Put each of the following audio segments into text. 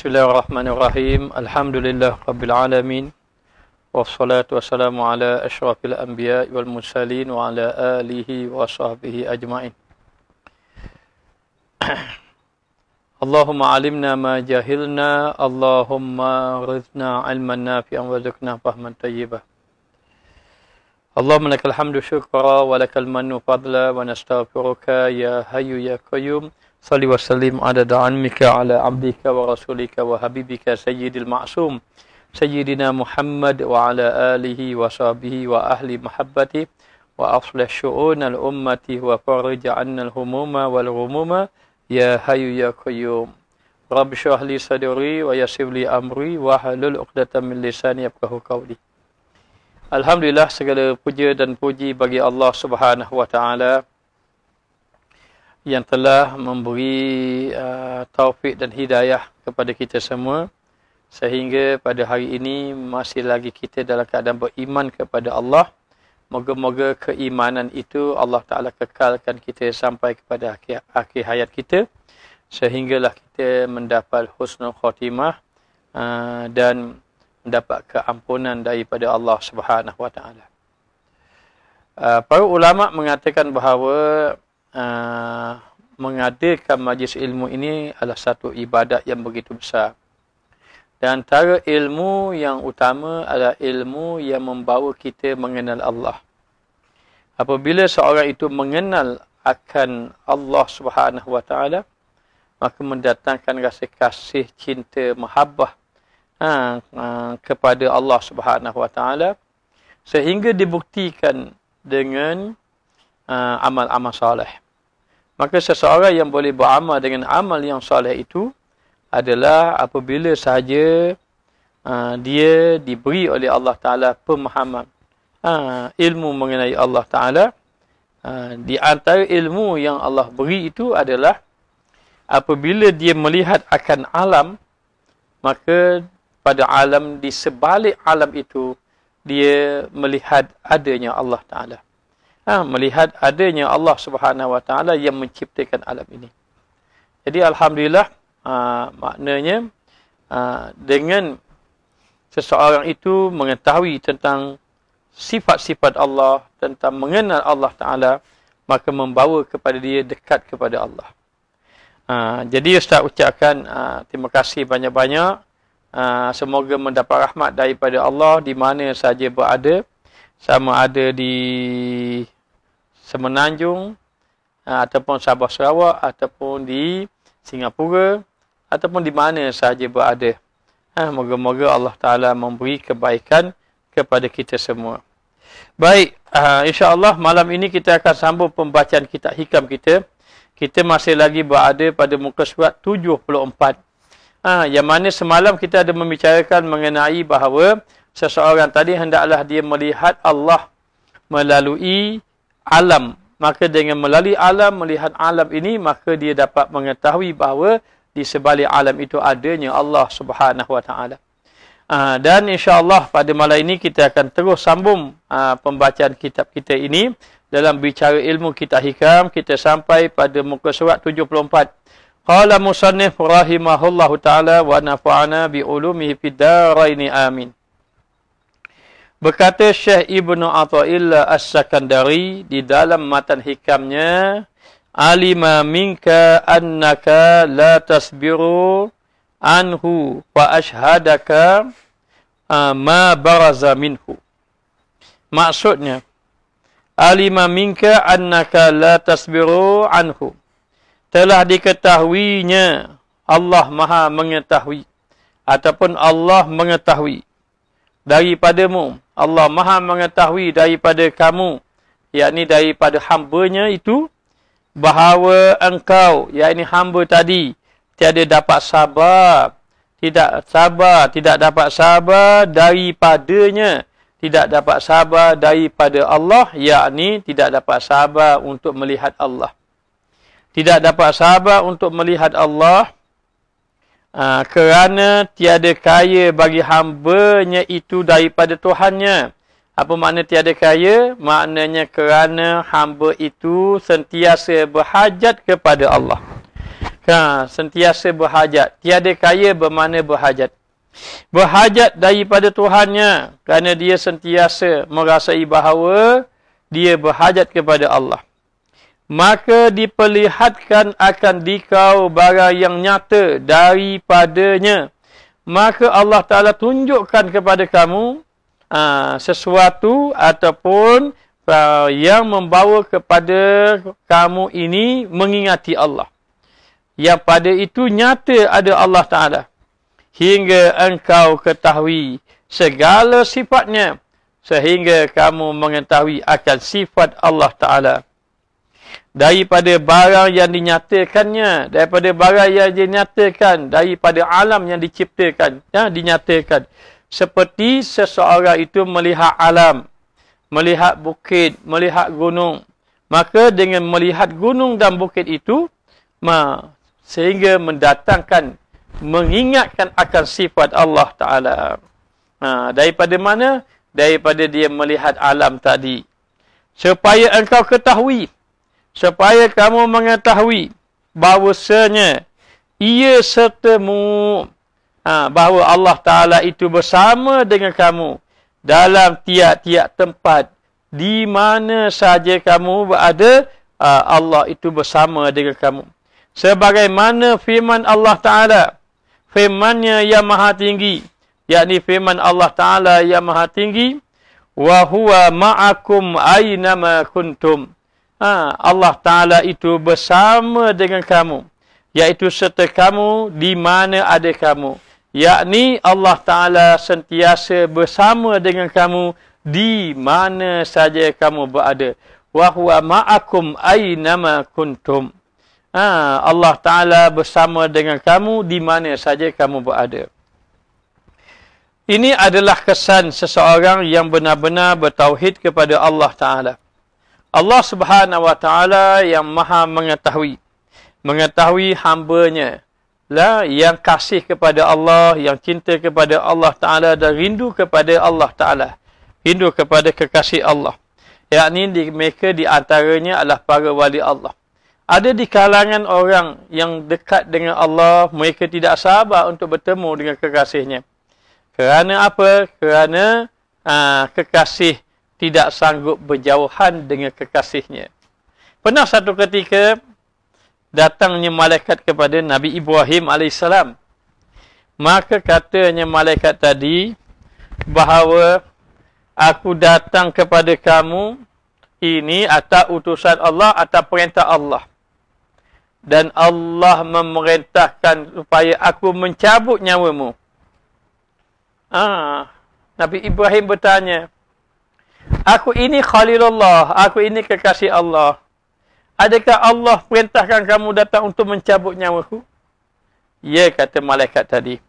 Bismillahirrahmanirrahim. Alhamdulillah Rabbil Alamin. Wassalatu wassalamu ala ashrafil anbiya wal mursalin wa ala alihi wa sahbihi ajma'in. Allahumma alimna ma jahilna, Allahumma rizna ilman nafi'an wa zukna fahman tayyibah. Allahumma lakal hamdu syukra wa lakal mannu fadla wa nastaghfiruka ya hayyu ya qayyum. Salli wa sallim adada anmika ala abdika wa rasulika wa habibika sayyidil ma'sum Sayyidina Muhammad wa ala alihi wa sahbihi wa ahli mahabbati wa aflah syu'un al-ummati wa farij anna al-humuma wal ghumuma ya hayyu ya qayyum. Rabbi shrah li sadri wa yassir li amri wa halul 'uqdatam min lisani yafqahu qawli. Alhamdulillah, segala puja dan puji bagi Allah Subhanahu wa taala yang telah memberi taufik dan hidayah kepada kita semua sehingga pada hari ini masih lagi kita dalam keadaan beriman kepada Allah. Moga-moga keimanan itu Allah Ta'ala kekalkan kita sampai kepada akhir hayat kita sehinggalah kita mendapat husnul khatimah dan mendapat keampunan daripada Allah Subhanahu wa taala. Para ulama mengatakan bahawa mengadakan majlis ilmu ini adalah satu ibadat yang begitu besar. Dan antara ilmu yang utama adalah ilmu yang membawa kita mengenal Allah. Apabila seorang itu mengenal akan Allah Subhanahu wa taala, maka mendatangkan rasa kasih, cinta, mahabbah kepada Allah Subhanahu wa taala sehingga dibuktikan dengan amal-amal soleh. Maka seseorang yang boleh beramal dengan amal yang soleh itu adalah apabila sahaja dia diberi oleh Allah Ta'ala pemahaman, ilmu mengenai Allah Ta'ala. Di antara ilmu yang Allah beri itu adalah apabila dia melihat akan alam, maka pada alam, di sebalik alam itu, dia melihat adanya Allah Ta'ala. Melihat adanya Allah Subhanahu wa taala yang menciptakan alam ini. Jadi alhamdulillah, maknanya dengan seseorang itu mengetahui tentang sifat-sifat Allah, tentang mengenal Allah Taala, maka membawa kepada dia dekat kepada Allah. Jadi Ustaz ucapkan terima kasih banyak-banyak. Semoga mendapat rahmat daripada Allah di mana saja berada, sama ada di Semenanjung, ataupun Sabah Sarawak, ataupun di Singapura, ataupun di mana sahaja berada. Moga-moga Allah Ta'ala memberi kebaikan kepada kita semua. Baik, insya-Allah malam ini kita akan sambung pembacaan kitab hikam kita. Kita masih lagi berada pada muka surat 74. Yang mana semalam kita ada membicarakan mengenai bahawa seseorang tadi hendaklah dia melihat Allah melalui alam. Maka dengan melalui alam, melihat alam ini, maka dia dapat mengetahui bahawa di sebalik alam itu adanya Allah Subhanahu wa taala. Dan insya-Allah pada malam ini kita akan terus sambung pembacaan kitab kita ini dalam bicara ilmu kitab hikam. Kita sampai pada muka surat 74. Qala musannif rahimahullahu taala wa nafa'ana bi ulumihi fid dharain amin. Berkata Syekh Ibnu Athaillah As-Sakandari di dalam matan hikamnya, alima minka annaka la tasbiru anhu wa ashhadaka ma baraza minhu. Maksudnya, alima minka annaka la tasbiru anhu. Telah diketahuinya, Allah Maha mengetahui, ataupun Allah mengetahui daripadamu, Allah Maha mengetahui daripada kamu, yakni daripada hamba-Nya itu, bahawa engkau, yakni hamba tadi, tiada dapat sabar, tidak dapat sabar daripadanya, tidak dapat sabar daripada Allah, yakni tidak dapat sabar untuk melihat Allah. Tidak dapat sabar untuk melihat Allah kerana tiada kaya bagi hamba-Nya itu daripada Tuhannya. Apa makna tiada kaya? Maknanya kerana hamba itu sentiasa berhajat kepada Allah. sentiasa berhajat. Tiada kaya bermakna berhajat. Berhajat daripada Tuhannya kerana dia sentiasa merasai bahawa dia berhajat kepada Allah. Maka diperlihatkan akan dikau barang yang nyata daripadanya. Maka Allah Ta'ala tunjukkan kepada kamu sesuatu ataupun yang membawa kepada kamu ini mengingati Allah. Yang pada itu nyata ada Allah Ta'ala. Hingga engkau ketahui segala sifatnya. Sehingga kamu mengetahui akan sifat Allah Ta'ala. Daripada barang yang dinyatakannya, daripada barang yang dinyatakan, daripada alam yang diciptakan, dinyatakan. Seperti seseorang itu melihat alam, melihat bukit, melihat gunung. Maka dengan melihat gunung dan bukit itu, sehingga mendatangkan, mengingatkan akan sifat Allah Ta'ala. Daripada mana? Daripada dia melihat alam tadi. Supaya engkau ketahui, supaya kamu mengetahui bahawasanya ia sertamu, bahawa Allah Ta'ala itu bersama dengan kamu dalam tiap-tiap tempat. Di mana saja kamu berada, Allah itu bersama dengan kamu. Sebagaimana firman Allah Ta'ala, firman-Nya yang maha tinggi, yakni firman Allah Ta'ala yang maha tinggi, wa huwa ma'akum aynama kuntum. Allah Ta'ala itu bersama dengan kamu, iaitu serta kamu di mana ada kamu. Yakni Allah Ta'ala sentiasa bersama dengan kamu di mana saja kamu berada. Wa huwa ma'akum aynama kuntum. Allah Ta'ala bersama dengan kamu di mana saja kamu berada. Ini adalah kesan seseorang yang benar-benar bertauhid kepada Allah Ta'ala. Allah Subhanahu Wa Ta'ala yang maha mengetahui hamba-Nya lah, yang kasih kepada Allah, yang cinta kepada Allah Ta'ala dan rindu kepada Allah Ta'ala, rindu kepada kekasih Allah. Yakni mereka di antaranya adalah para wali Allah. Ada di kalangan orang yang dekat dengan Allah, mereka tidak sabar untuk bertemu dengan kekasihnya. Kerana apa? Kerana kekasih tidak sanggup berjauhan dengan kekasihnya. Pernah satu ketika datangnya malaikat kepada Nabi Ibrahim AS. Maka katanya malaikat tadi bahawa aku datang kepada kamu ini atas utusan Allah, atas perintah Allah. Dan Allah memerintahkan supaya aku mencabut nyawamu. Nabi Ibrahim bertanya, aku ini Khalilullah, aku ini kekasih Allah. Adakah Allah perintahkan kamu datang untuk mencabut nyawaku? Ya, kata malaikat tadi.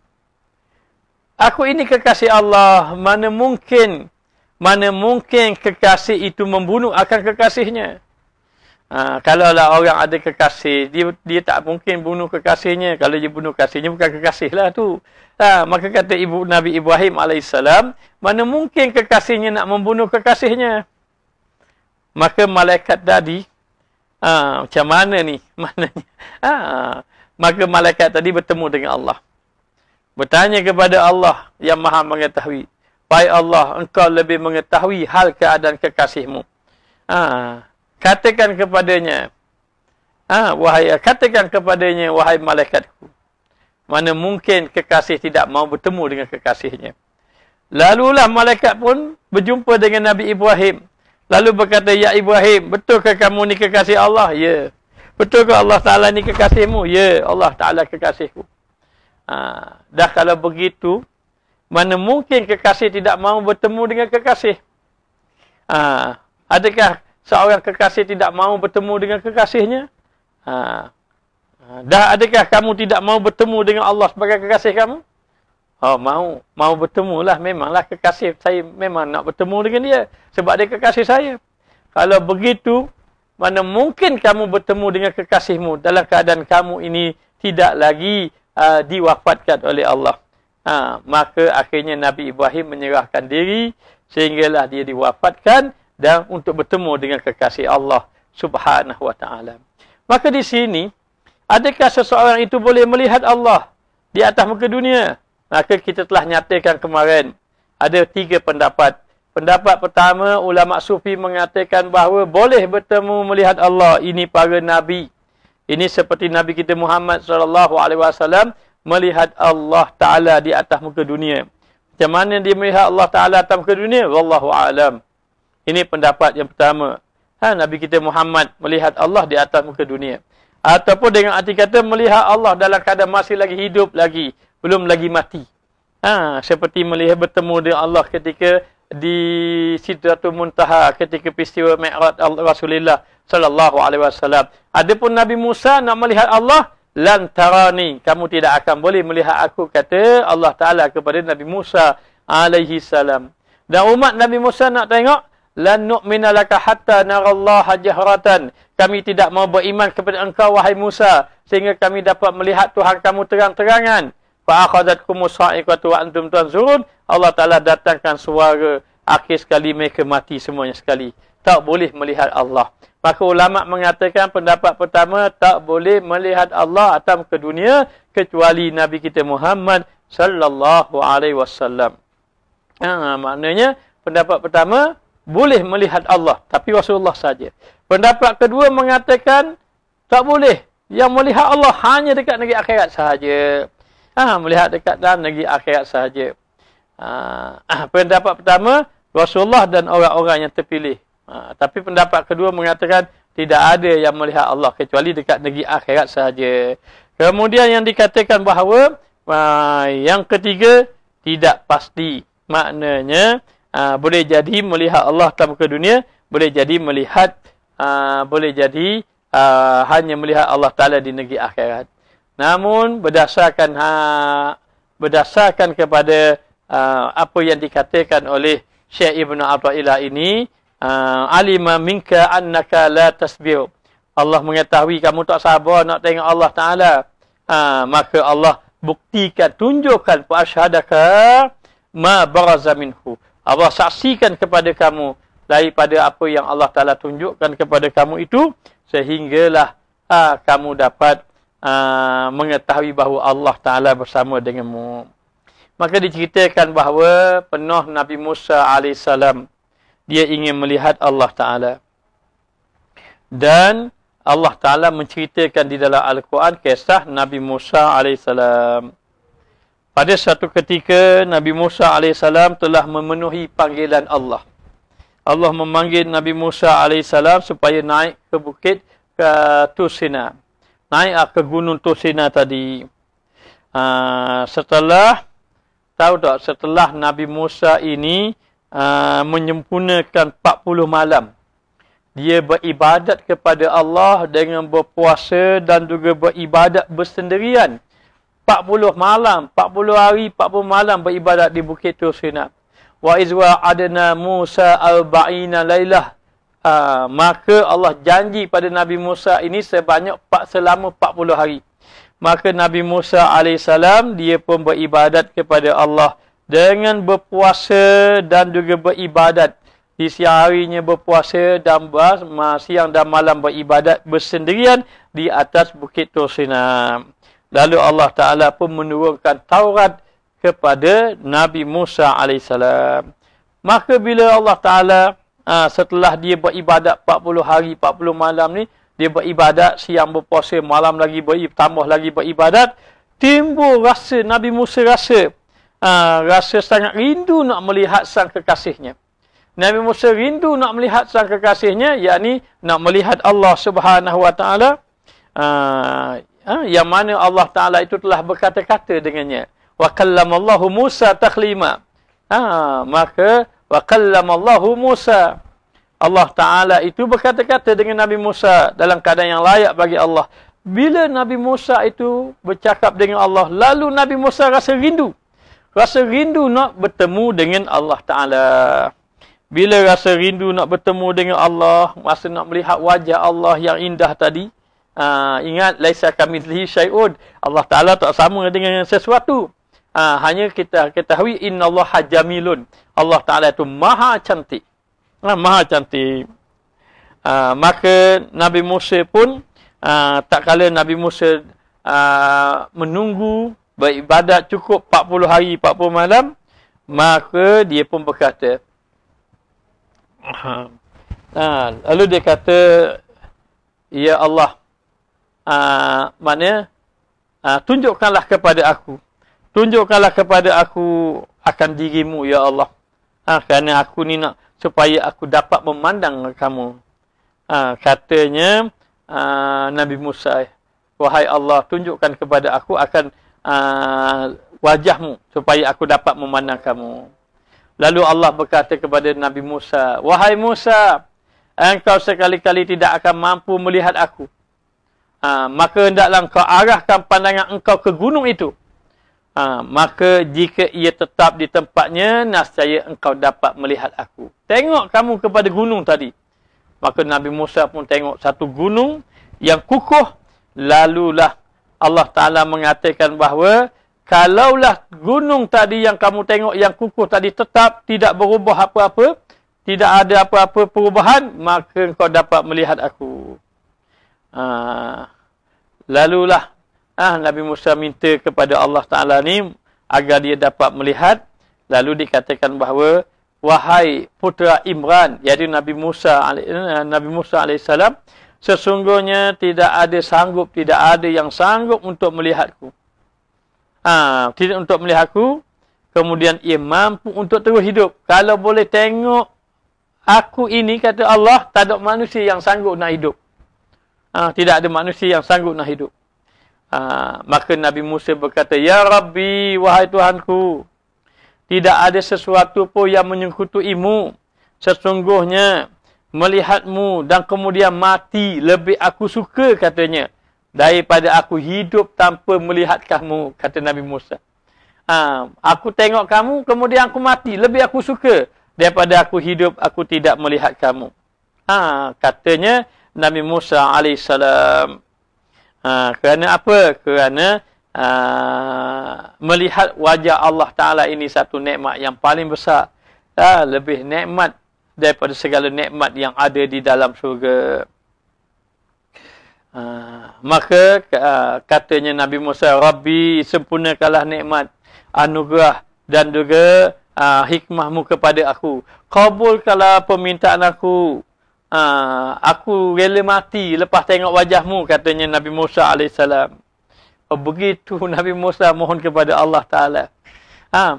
Aku ini kekasih Allah, mana mungkin kekasih itu membunuh akan kekasihnya. Kalaulah orang ada kekasih, dia tak mungkin bunuh kekasihnya. Kalau dia bunuh kekasihnya, bukan kekasih lah tu. Maka kata Nabi Ibrahim AS, mana mungkin kekasihnya nak membunuh kekasihnya. Maka malaikat tadi, macam mana ni? Maknanya, maka malaikat tadi bertemu dengan Allah. Bertanya kepada Allah yang maha mengetahui. Wahai Allah, engkau lebih mengetahui hal keadaan kekasihmu. Katakan kepadanya, wahai malaikatku, mana mungkin kekasih tidak mau bertemu dengan kekasihnya. Lalulah malaikat pun berjumpa dengan Nabi Ibrahim. Lalu berkata, ya Ibrahim, betulkah kamu ni kekasih Allah? Ya. Betulkah Allah Ta'ala ni kekasihmu? Ya, Allah Ta'ala kekasihku. Dah kalau begitu, mana mungkin kekasih tidak mau bertemu dengan kekasih? Adakah seorang kekasih tidak mau bertemu dengan kekasihnya? Dah adakah kamu tidak mau bertemu dengan Allah sebagai kekasih kamu? Mau bertemulah. Memanglah kekasih saya, memang nak bertemu dengan dia. Sebab dia kekasih saya. Kalau begitu, mana mungkin kamu bertemu dengan kekasihmu dalam keadaan kamu ini tidak lagi diwafatkan oleh Allah. Maka akhirnya Nabi Ibrahim menyerahkan diri sehinggalah dia diwafatkan dan untuk bertemu dengan kekasih Allah Subhanahu Wa Ta'ala. Maka di sini Adakah seseorang itu boleh melihat Allah di atas muka dunia? Maka kita telah nyatakan kemarin. Ada 3 pendapat. Pendapat pertama, ulama sufi mengatakan bahawa boleh bertemu melihat Allah. Ini para Nabi. Ini seperti Nabi kita Muhammad SAW melihat Allah Ta'ala di atas muka dunia. Macam mana dia melihat Allah Ta'ala atas muka dunia? Wallahu a'lam. Ini pendapat yang pertama. Nabi kita Muhammad melihat Allah di atas muka dunia. Ataupun dengan arti kata melihat Allah dalam keadaan masih lagi hidup lagi. Belum lagi mati. Seperti melihat bertemu dengan Allah ketika di Sidratul Muntaha ketika peristiwa Mi'raj Rasulullah sallallahu alaihi wasallam. Adapun Nabi Musa nak melihat Allah, lan tarani, kamu tidak akan boleh melihat aku, kata Allah Taala kepada Nabi Musa alaihi salam. Dan umat Nabi Musa nak tengok, lan nu'mina laka hatta narallaha jahratan. Kami tidak mau beriman kepada engkau wahai Musa sehingga kami dapat melihat Tuhan kamu terang-terangan. Fa akhadhatkumus sa'iqatu wa antum tanzurun. Allah Taala datangkan suara, akhir sekali mereka mati semuanya sekali. Tak boleh melihat Allah. Maka ulama mengatakan pendapat pertama, tak boleh melihat Allah atas muka dunia kecuali Nabi kita Muhammad sallallahu alaihi wasallam. Maknanya pendapat pertama boleh melihat Allah tapi Rasulullah saja. Pendapat kedua mengatakan tak boleh. Yang melihat Allah hanya dekat negeri akhirat sahaja. Melihat dekat dalam negeri akhirat sahaja. Pendapat pertama Rasulullah dan orang-orang yang terpilih. Tapi pendapat kedua mengatakan tidak ada yang melihat Allah kecuali dekat negeri akhirat sahaja. Kemudian yang dikatakan bahawa yang ketiga tidak pasti. Maknanya boleh jadi melihat Allah dalam muka dunia, boleh jadi melihat hanya melihat Allah Taala di negeri akhirat. Namun berdasarkan kepada apa yang dikatakan oleh Syekh Ibn Athaillah ini, alima minka annaka la tasbir. Allah mengetahui kamu tak sabar nak tengok Allah Taala. Maka Allah buktikan, tunjukkan fa asyhadaka ma baraza minhu. Allah saksikan kepada kamu daripada apa yang Allah Taala tunjukkan kepada kamu itu, sehinggalah kamu dapat mengetahui bahawa Allah Taala bersama denganmu. Maka diceritakan bahawa pernah Nabi Musa AS dia ingin melihat Allah Taala. Dan Allah Taala menceritakan di dalam Al-Quran kisah Nabi Musa AS. Pada satu ketika Nabi Musa AS telah memenuhi panggilan Allah. Allah memanggil Nabi Musa AS supaya naik ke bukit ke Tursina. Naik ke gunung Tursina tadi. Setelah Nabi Musa ini menyempurnakan 40 malam. Dia beribadat kepada Allah dengan berpuasa dan juga beribadat bersendirian. 40 malam, 40 hari, 40 malam beribadat di Bukit Tursina. Wa izwa adna Musa arba'ina lailah. Maka Allah janji pada Nabi Musa ini selama 40 hari. Maka Nabi Musa AS dia pun beribadat kepada Allah dengan berpuasa dan juga beribadat. Di siang harinya berpuasa dan siang dan malam beribadat bersendirian di atas Bukit Tursina. Lalu Allah Ta'ala pun menurunkan Taurat kepada Nabi Musa AS. Maka bila Allah Ta'ala setelah dia beribadat 40 hari, 40 malam ni, dia beribadat, siang berpuasa, malam lagi tambah lagi beribadat, timbul rasa, Nabi Musa rasa sangat rindu nak melihat sang kekasihnya. Nabi Musa rindu nak melihat sang kekasihnya, yakni nak melihat Allah Subhanahu Wa Ta'ala. Yang mana Allah Ta'ala itu telah berkata-kata dengannya. Wa kallamallahu Musa taklima. Maka wa kallamallahu Musa. Allah Ta'ala itu berkata-kata dengan Nabi Musa dalam keadaan yang layak bagi Allah. Bila Nabi Musa itu bercakap dengan Allah, lalu Nabi Musa rasa rindu. Rasa rindu nak bertemu dengan Allah Ta'ala. Bila rasa rindu nak bertemu dengan Allah, rasa nak melihat wajah Allah yang indah tadi. Ingat, laisa kamitslihi syai'un. Allah Ta'ala tak sama dengan sesuatu. Hanya kita ketahui innallaha jamilun. Allah Ta'ala itu maha cantik. Maha cantik. Maka Nabi Musa pun tak kala Nabi Musa menunggu beribadat cukup 40 hari 40 malam, maka dia pun berkata, lalu dia kata, ya Allah, tunjukkanlah kepada aku akan dirimu, ya Allah. Kerana aku ni nak supaya aku dapat memandang kamu. Katanya Nabi Musa, wahai Allah, tunjukkan kepada aku akan wajahmu supaya aku dapat memandang kamu. Lalu Allah berkata kepada Nabi Musa, wahai Musa, engkau sekali-kali tidak akan mampu melihat aku. Maka hendaklah engkau arahkan pandangan engkau ke gunung itu. Maka jika ia tetap di tempatnya, nescaya engkau dapat melihat aku. Tengok kamu kepada gunung tadi. Maka Nabi Musa pun tengok satu gunung yang kukuh. Lalulah Allah Ta'ala mengatakan bahawa kalaulah gunung tadi yang kamu tengok yang kukuh tadi tetap tidak berubah apa-apa, tidak ada apa-apa perubahan, maka engkau dapat melihat aku. Lalulah Nabi Musa minta kepada Allah Ta'ala ni agar dia dapat melihat. Lalu dikatakan bahawa, wahai putera Imran, iaitu Nabi Musa AS, sesungguhnya tidak ada yang sanggup untuk melihatku. Tidak untuk melihatku, kemudian ia mampu untuk terus hidup. Kalau boleh tengok aku ini, kata Allah, tak ada manusia yang sanggup nak hidup. Tidak ada manusia yang sanggup nak hidup. Maka Nabi Musa berkata, ya Rabbi, wahai Tuhanku, tidak ada sesuatu pun yang menyekutuimu. Sesungguhnya melihatmu dan kemudian mati lebih aku suka, katanya, daripada aku hidup tanpa melihat kamu, kata Nabi Musa. Aku tengok kamu, kemudian aku mati, lebih aku suka daripada aku hidup, aku tidak melihat kamu. Katanya Nabi Musa AS. Kerana apa? Kerana melihat wajah Allah Ta'ala ini satu nikmat yang paling besar. Lebih nikmat daripada segala nikmat yang ada di dalam syurga. Maka katanya Nabi Musa, Rabbi, sempurnakanlah nikmat, anugerah dan juga hikmahmu kepada aku. Kabulkanlah permintaan aku. Aku rela mati lepas tengok wajahmu, katanya Nabi Musa AS. Begitu Nabi Musa mohon kepada Allah Ta'ala.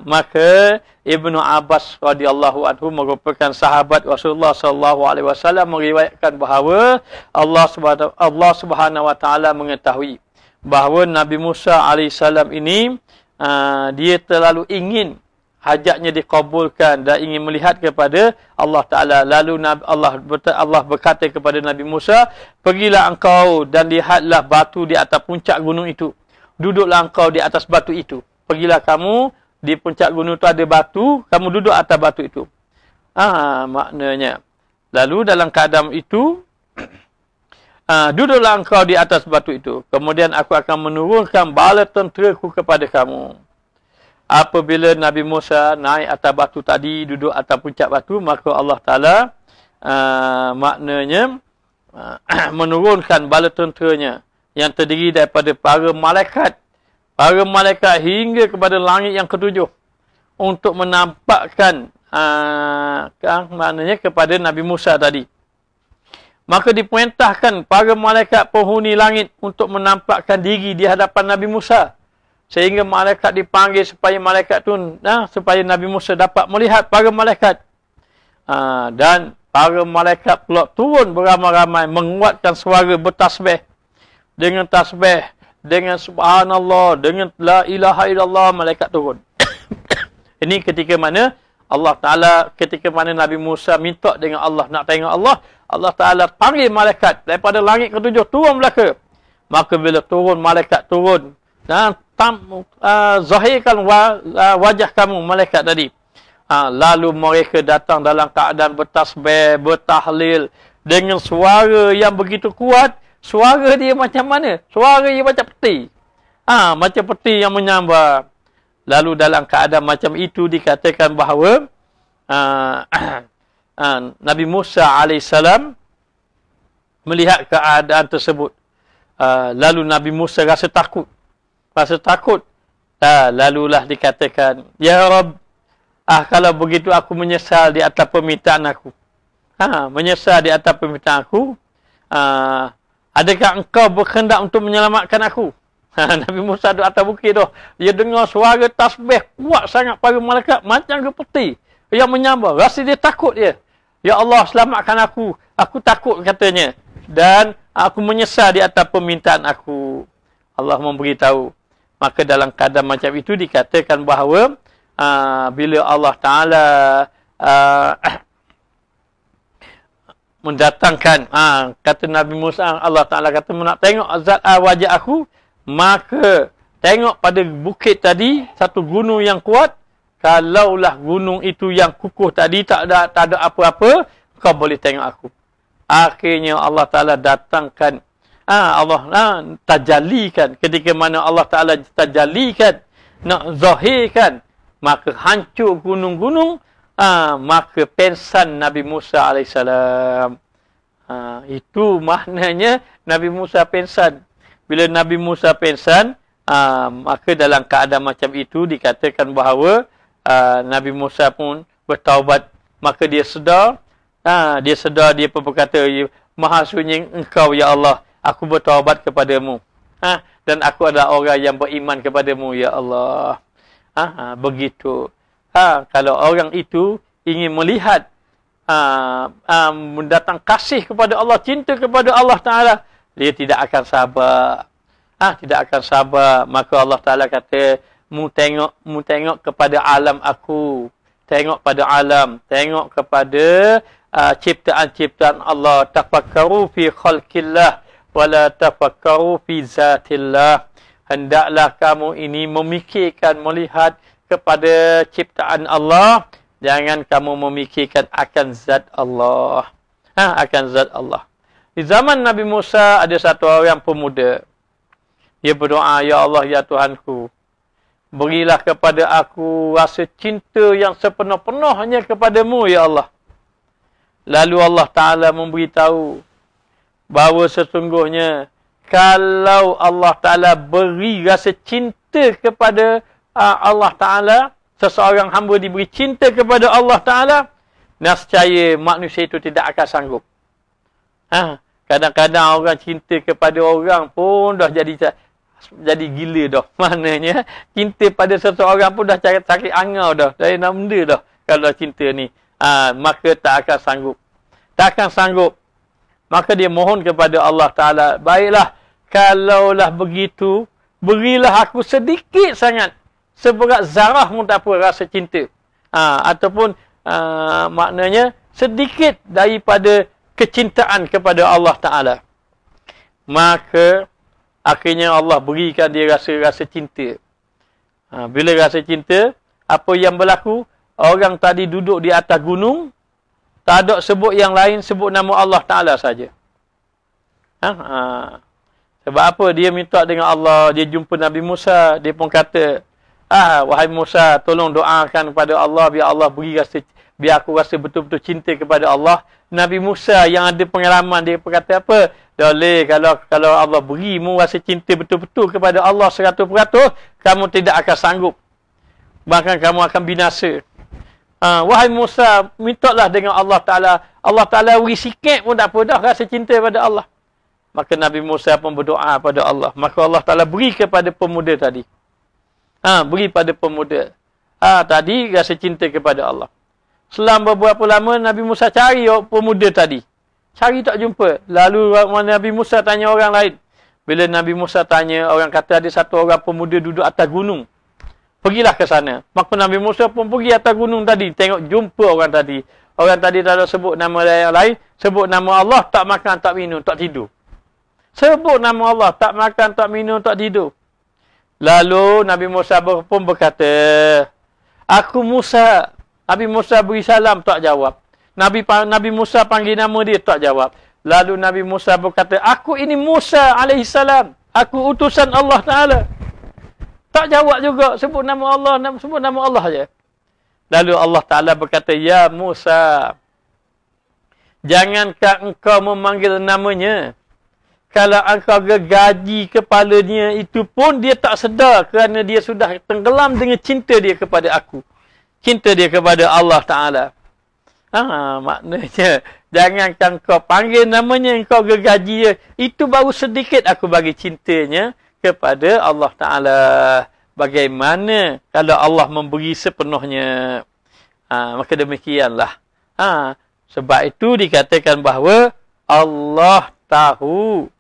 Maka Ibnu Abbas radhiyallahu anhu merupakan sahabat Rasulullah SAW meriwayatkan bahawa Allah Subhanahu wa Ta'ala mengetahui bahawa Nabi Musa AS ini dia terlalu ingin hajatnya dikabulkan dan ingin melihat kepada Allah Ta'ala. Lalu Allah berkata kepada Nabi Musa, pergilah engkau dan lihatlah batu di atas puncak gunung itu. Duduklah engkau di atas batu itu. Pergilah kamu, di puncak gunung itu ada batu, kamu duduk atas batu itu. Maknanya. Lalu dalam keadaan itu, duduklah engkau di atas batu itu. Kemudian aku akan menurunkan bala tenteraku kepada kamu. Apabila Nabi Musa naik atas batu tadi, duduk atas puncak batu, maka Allah Ta'ala maknanya menurunkan bala tenteranya yang terdiri daripada para malaikat hingga kepada langit yang ketujuh untuk menampakkan maknanya kepada Nabi Musa tadi. Maka diperintahkan para malaikat penghuni langit untuk menampakkan diri di hadapan Nabi Musa. Sehingga malaikat dipanggil supaya supaya Nabi Musa dapat melihat para malaikat. Dan para malaikat pula turun beramai-ramai menguatkan suara bertasbih. Dengan tasbih, dengan subhanallah, dengan la ilaha illallah, malaikat turun. Ini ketika mana Nabi Musa minta dengan Allah nak tengok Allah, Allah Ta'ala panggil malaikat daripada langit ketujuh turun belaka. Maka bila turun, malaikat turun dan zahirkan wajah kamu, malaikat tadi. Lalu mereka datang dalam keadaan bertasbih, bertahlil dengan suara yang begitu kuat. Suara dia macam mana? Suara dia macam peti. Macam peti yang menyambar. Lalu dalam keadaan macam itu dikatakan bahawa Nabi Musa AS melihat keadaan tersebut. Lalu Nabi Musa rasa takut. Lalulah dikatakan, Ya Rabb, kalau begitu aku menyesal di atas permintaan aku. Menyesal di atas permintaan aku. Adakah engkau berkehendak untuk menyelamatkan aku? Nabi Musa duduk atas bukit tu. Dia dengar suara tasbih kuat sangat para malaikat. Macam gepeti yang menyambar. Rasa dia takut dia. Ya Allah, selamatkan aku. Aku takut katanya. Dan aku menyesal di atas permintaan aku. Allah memberitahu. Maka dalam keadaan macam itu dikatakan bahawa bila Allah Ta'ala mendatangkan, kata Nabi Musa, Allah Ta'ala kata, nak tengok zat wajah aku, maka tengok pada bukit tadi, satu gunung yang kuat, kalaulah gunung itu yang kukuh tadi, tak ada apa-apa, kau boleh tengok aku. Akhirnya Allah Ta'ala datangkan, Allah tajallikan, ketika mana Allah Ta'ala tajallikan, nak zahirkan, maka hancur gunung-gunung, maka pensan Nabi Musa AS. Itu maknanya Nabi Musa pensan. Bila Nabi Musa pensan, maka dalam keadaan macam itu dikatakan bahawa Nabi Musa pun bertaubat. Maka dia sedar, dia pun berkata, Maha sunyi engkau ya Allah, aku bertaubat kepadamu. Dan aku adalah orang yang beriman kepadamu ya Allah. Begitu. Kalau orang itu ingin melihat mendatang kasih kepada Allah, cinta kepada Allah Ta'ala, dia tidak akan sabar. Tidak akan sabar. Maka Allah Ta'ala kata, mu tengok kepada alam aku. Tengok pada alam. Tengok kepada ciptaan-ciptaan Allah. Tafakkaru fi khalqillah wala tafakkaru fi zatillah. Hendaklah kamu ini memikirkan, melihat kepada ciptaan Allah, jangan kamu memikirkan akan zat Allah. Akan zat Allah. Di zaman Nabi Musa ada satu orang pemuda. Dia berdoa, Ya Allah, Ya Tuhanku, berilah kepada aku rasa cinta yang sepenuh-penuhnya kepadamu, Ya Allah. Lalu Allah Ta'ala memberitahu bahawa sesungguhnya kalau Allah Ta'ala beri rasa cinta kepada Allah Ta'ala, seseorang hamba diberi cinta kepada Allah Ta'ala, nescaya manusia itu tidak akan sanggup. Kadang-kadang orang cinta kepada orang pun dah jadi gila dah. Maknanya, cinta pada seseorang pun dah sakit angau dah. Dari nak benda dah kalau cinta ni. Maka tak akan sanggup. Tak akan sanggup. Maka dia mohon kepada Allah Ta'ala, baiklah, kalaulah begitu, berilah aku sedikit sangat, seberat zarah pun tak apa rasa cinta. Ataupun maknanya sedikit daripada kecintaan kepada Allah Ta'ala. Maka akhirnya Allah berikan dia rasa cinta. Bila rasa cinta, apa yang berlaku? Orang tadi duduk di atas gunung, tak ada sebut yang lain, sebut nama Allah Ta'ala saja. Sebab apa? Dia minta dengan Allah, dia jumpa Nabi Musa, dia pun kata, wahai Musa, tolong doakan kepada Allah, biar aku rasa betul-betul cinta kepada Allah. Nabi Musa yang ada pengalaman, dia berkata apa? Boleh, kalau Allah berimu rasa cinta betul-betul kepada Allah 100%, kamu tidak akan sanggup. Bahkan kamu akan binasa. Wahai Musa, mintalah dengan Allah Ta'ala. Allah Ta'ala beri sikit pun tak apa dah rasa cinta pada Allah. Maka Nabi Musa pun berdoa pada Allah. Maka Allah Ta'ala beri kepada pemuda tadi. Beri pada pemuda. Tadi rasa cinta kepada Allah. Selama beberapa lama Nabi Musa cari pemuda tadi. Cari tak jumpa. Lalu Nabi Musa tanya orang lain. Bila Nabi Musa tanya, orang kata ada satu orang pemuda duduk atas gunung. Pergilah ke sana. Maka Nabi Musa pun pergi atas gunung tadi. Tengok jumpa orang tadi. Orang tadi tak ada sebut nama yang lain. Sebut nama Allah, tak makan, tak minum, tak tidur. Sebut nama Allah, tak makan, tak minum, tak tidur. Lalu Nabi Musa pun berkata, aku Musa. Nabi Musa beri salam, tak jawab. Nabi Musa panggil nama dia, tak jawab. Lalu Nabi Musa berkata, aku ini Musa alaihissalam. Aku utusan Allah Ta'ala. Tak jawab juga, sebut nama Allah saja. Lalu Allah Ta'ala berkata, ya Musa, jangankah engkau memanggil namanya? kalau engkau gaji kepalanya, itu pun dia tak sedar kerana dia sudah tenggelam dengan cinta dia kepada aku. Cinta dia kepada Allah Ta'ala. Maknanya, jangankan kau panggil namanya, kau gergaji dia. Itu baru sedikit aku bagi cintanya kepada Allah Ta'ala. Bagaimana kalau Allah memberi sepenuhnya? Maka demikianlah. Sebab itu dikatakan bahawa Allah tahu.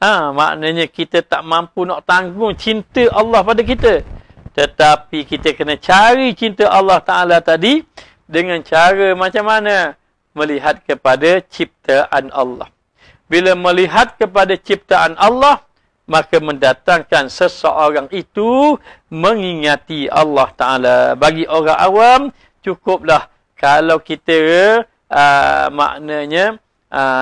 Maknanya kita tak mampu nak tanggung cinta Allah pada kita. Tetapi kita kena cari cinta Allah Ta'ala tadi dengan cara macam mana? Melihat kepada ciptaan Allah. Bila melihat kepada ciptaan Allah, maka mendatangkan seseorang itu mengingati Allah Ta'ala. Bagi orang awam, cukuplah kalau kita maknanya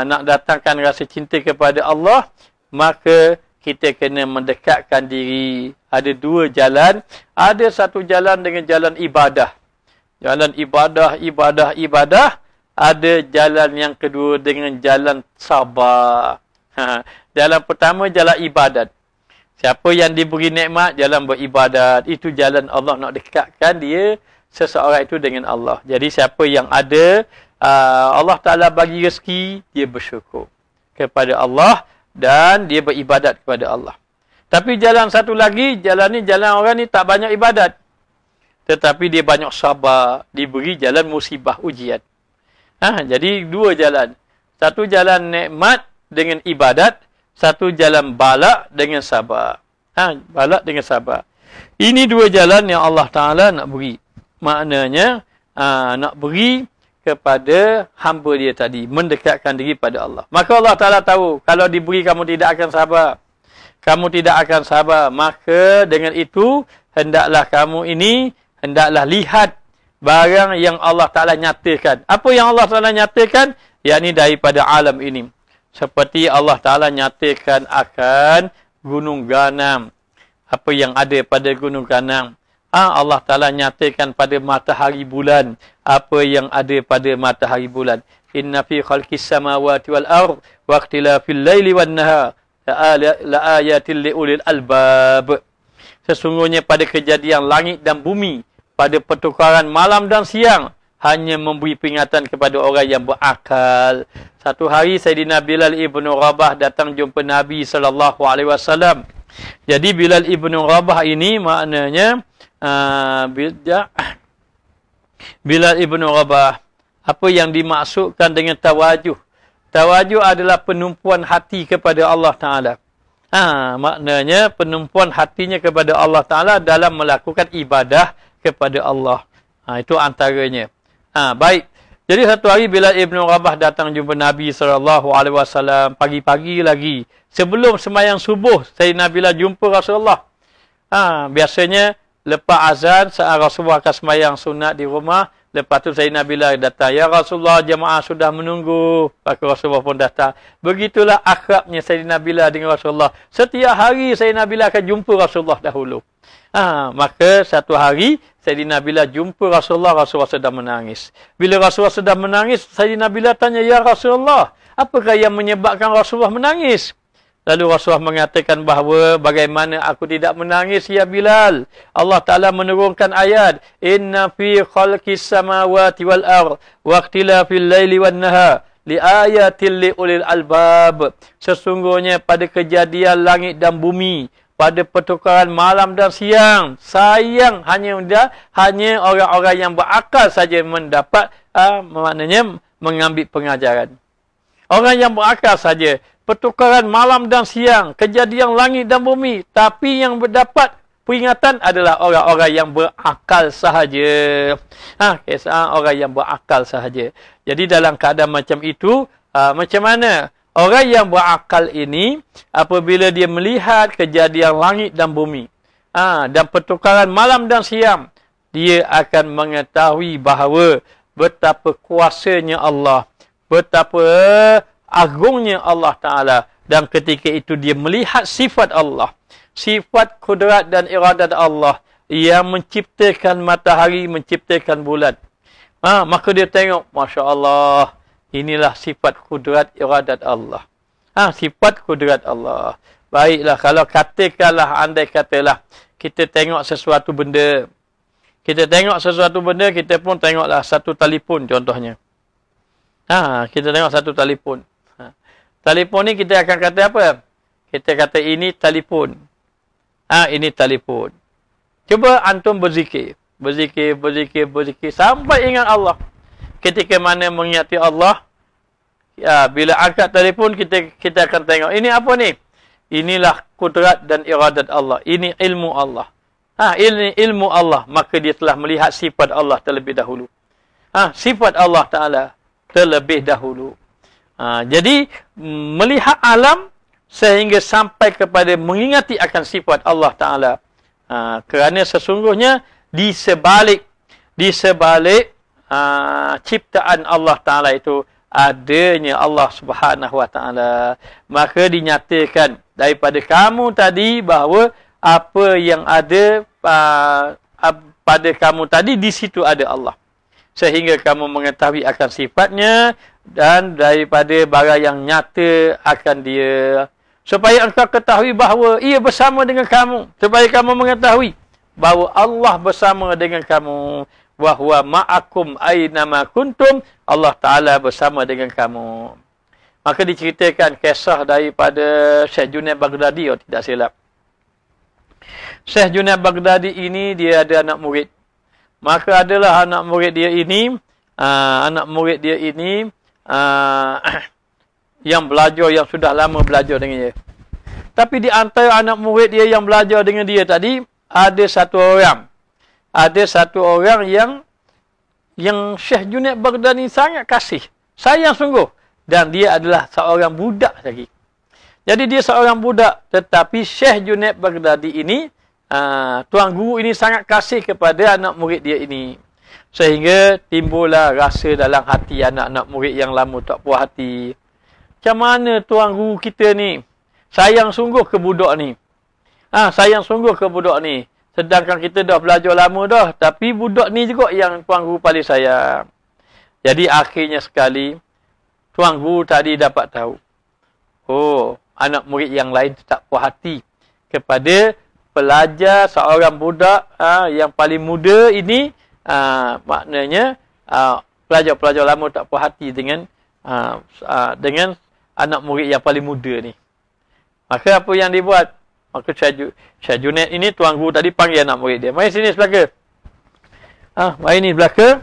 nak datangkan rasa cinta kepada Allah, maka kita kena mendekatkan diri. Ada dua jalan. Ada satu jalan dengan jalan ibadah. Jalan ibadah. Ada jalan yang kedua dengan jalan sabar. Jalan pertama, jalan ibadat. Siapa yang diberi nikmat, jalan beribadat. Itu jalan Allah nak dekatkan dia, seseorang itu dengan Allah. Jadi siapa yang ada, Allah Ta'ala bagi rezeki, dia bersyukur kepada Allah dan dia beribadat kepada Allah. Tapi jalan satu lagi, jalan orang ni tak banyak ibadat. Tetapi dia banyak sabar, diberi jalan musibah, ujian. Jadi dua jalan. Satu jalan nikmat dengan ibadat, satu jalan balak dengan sabar. Balak dengan sabar. Ini dua jalan yang Allah Ta'ala nak beri. Maknanya, nak beri kepada hamba dia tadi. Mendekatkan diri pada Allah. Maka Allah Ta'ala tahu, kalau diberi kamu tidak akan sabar. Kamu tidak akan sabar. Maka dengan itu, hendaklah kamu ini, hendaklah lihat barang yang Allah Ta'ala nyatakan. Apa yang Allah Ta'ala nyatakan? Yakni daripada alam ini. Seperti Allah Ta'ala nyatakan akan Gunung Ganam. Apa yang ada pada Gunung Ganam. Allah Ta'ala nyatakan pada matahari bulan. Apa yang ada pada matahari bulan. Inna fi khalqis samawati wal ard wa ikhtilafil laili wan nahar la ayatil liulil albab. Sesungguhnya pada kejadian langit dan bumi, pada pertukaran malam dan siang, hanya memberi peringatan kepada orang yang berakal. Satu hari Sayyidina Bilal ibn Rabah datang jumpa Nabi SAW. Jadi Bilal ibn Rabah ini maknanya Bilal ibn Rabah, apa yang dimaksudkan dengan tawajuh? Tawajuh adalah penumpuan hati kepada Allah Ta'ala. Maknanya penumpuan hatinya kepada Allah Ta'ala dalam melakukan ibadah kepada Allah. Itu antaranya. Baik. Jadi satu hari Bilal ibn Rabah datang jumpa Nabi SAW pagi-pagi lagi. Sebelum sembahyang subuh, Sayyidina Bilal jumpa Rasulullah. Biasanya lepas azan, saat Rasulullah akan sembahyang sunat di rumah, lepas tu Sayyidina Bilal datang. Ya Rasulullah, jemaah sudah menunggu. Maka Rasulullah pun datang. Begitulah akrabnya Sayyidina Bilal dengan Rasulullah. Setiap hari Sayyidina Bilal akan jumpa Rasulullah dahulu. Maka satu hari Sayyidina Bilal jumpa Rasulullah, Rasulullah sedang menangis. Bila Rasulullah sedang menangis, Sayyidina Bilal tanya, Ya Rasulullah, apakah yang menyebabkan Rasulullah menangis? Lalu Rasulullah mengatakan bahawa bagaimana aku tidak menangis, ya Bilal? Allah Ta'ala menurunkan ayat, Inna fi khalqis samawati wal ard wa ikhtilafil laili wan nahar li ayatil li ulil albab. Sesungguhnya pada kejadian langit dan bumi, pada pertukaran malam dan siang, sayang hanya orang-orang yang berakal saja mendapat maknanya mengambil pengajaran. Orang yang berakal saja, pertukaran malam dan siang, kejadian langit dan bumi, tapi yang mendapat peringatan adalah orang-orang yang berakal sahaja. Kisah orang yang berakal sahaja. Jadi dalam keadaan macam itu, macam mana? Orang yang berakal ini, apabila dia melihat kejadian langit dan bumi, dan pertukaran malam dan siang, dia akan mengetahui bahawa betapa kuasanya Allah, betapa agungnya Allah Ta'ala. Dan ketika itu dia melihat sifat Allah, sifat kudrat dan iradat Allah yang menciptakan matahari, menciptakan bulan. Maka dia tengok, Masya Allah, inilah sifat kudrat iradat Allah. Sifat kudrat Allah. Baiklah, kalau katakanlah, andai katalah kita tengok sesuatu benda. Kita tengok sesuatu benda, kita pun tengoklah satu telefon contohnya. Kita tengok satu telefon. Telefon ni kita akan kata apa? Kita kata ini telefon. Ini telefon. Cuba antum berzikir. Berzikir sampai ingat Allah. Ketika mana mengingati Allah, bila angkat telefon kita akan tengok ini apa ni? Inilah kudrat dan iradat Allah. Ini ilmu Allah. Ini ilmu Allah, maka dia telah melihat sifat Allah terlebih dahulu. Sifat Allah Ta'ala terlebih dahulu. Jadi melihat alam sehingga sampai kepada mengingati akan sifat Allah Ta'ala. Kerana sesungguhnya di sebalik ciptaan Allah Ta'ala itu adanya Allah Subhanahu Wa Ta'ala. Maka dinyatakan daripada kamu tadi bahawa apa yang ada pada kamu tadi, di situ ada Allah. Sehingga kamu mengetahui akan sifatnya dan daripada barang yang nyata akan dia. Supaya engkau ketahui bahawa ia bersama dengan kamu. Supaya kamu mengetahui bahawa Allah bersama dengan kamu. Wahuwa ma'akum aynama kuntum. Allah Ta'ala bersama dengan kamu. Maka diceritakan kisah daripada Syekh Junaid Baghdadi, tidak silap. Syekh Junaid Baghdadi ini dia ada anak murid. Maka adalah anak murid dia ini yang belajar, yang sudah lama belajar dengan dia. Tapi di antara anak murid dia yang belajar dengan dia tadi, ada satu orang yang Syekh Junaid Baghdadi sangat kasih, sayang sungguh, dan dia adalah seorang budak lagi. Jadi dia seorang budak, tetapi Syekh Junaid Baghdadi ini, tuan guru ini sangat kasih kepada anak murid dia ini. Sehingga timbullah rasa dalam hati anak-anak murid yang lama tak puas hati. Macam mana tuan guru kita ni sayang sungguh ke budak ni? Sayang sungguh ke budak ni. Sedangkan kita dah belajar lama dah, tapi budak ni juga yang tuan guru paling sayang. Jadi akhirnya sekali tuan guru tadi dapat tahu, anak murid yang lain tak puas hati kepada pelajar seorang budak yang paling muda ini. Maknanya pelajar-pelajar lama tak puas hati dengan anak murid yang paling muda ni. Maka apa yang dibuat? Maka Syekh Junaid ini, tuan guru tadi panggil anak murid dia. Mari sini belaka. Mari ni belaka.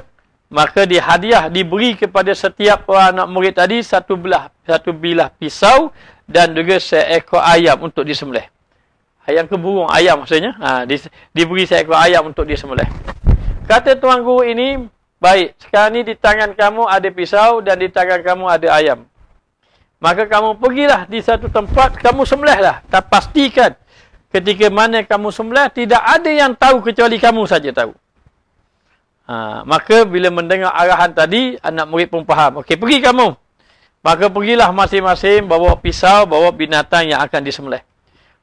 Maka dihadiah, diberi kepada setiap anak murid tadi satu bilah pisau dan juga seekor ayam untuk disembelih. Ayam ke burung? Ayam maksudnya. Diberi seekor ayam untuk disembelih. Kata tuan guru ini, baik, sekarang ni di tangan kamu ada pisau dan di tangan kamu ada ayam. Maka kamu pergilah di satu tempat, kamu sembelihlah. Tak pastikan ketika mana kamu sembelih, tidak ada yang tahu kecuali kamu saja tahu. Maka bila mendengar arahan tadi, anak murid pun faham. Okey, pergi kamu. Maka pergilah masing-masing bawa pisau, bawa binatang yang akan disembelih.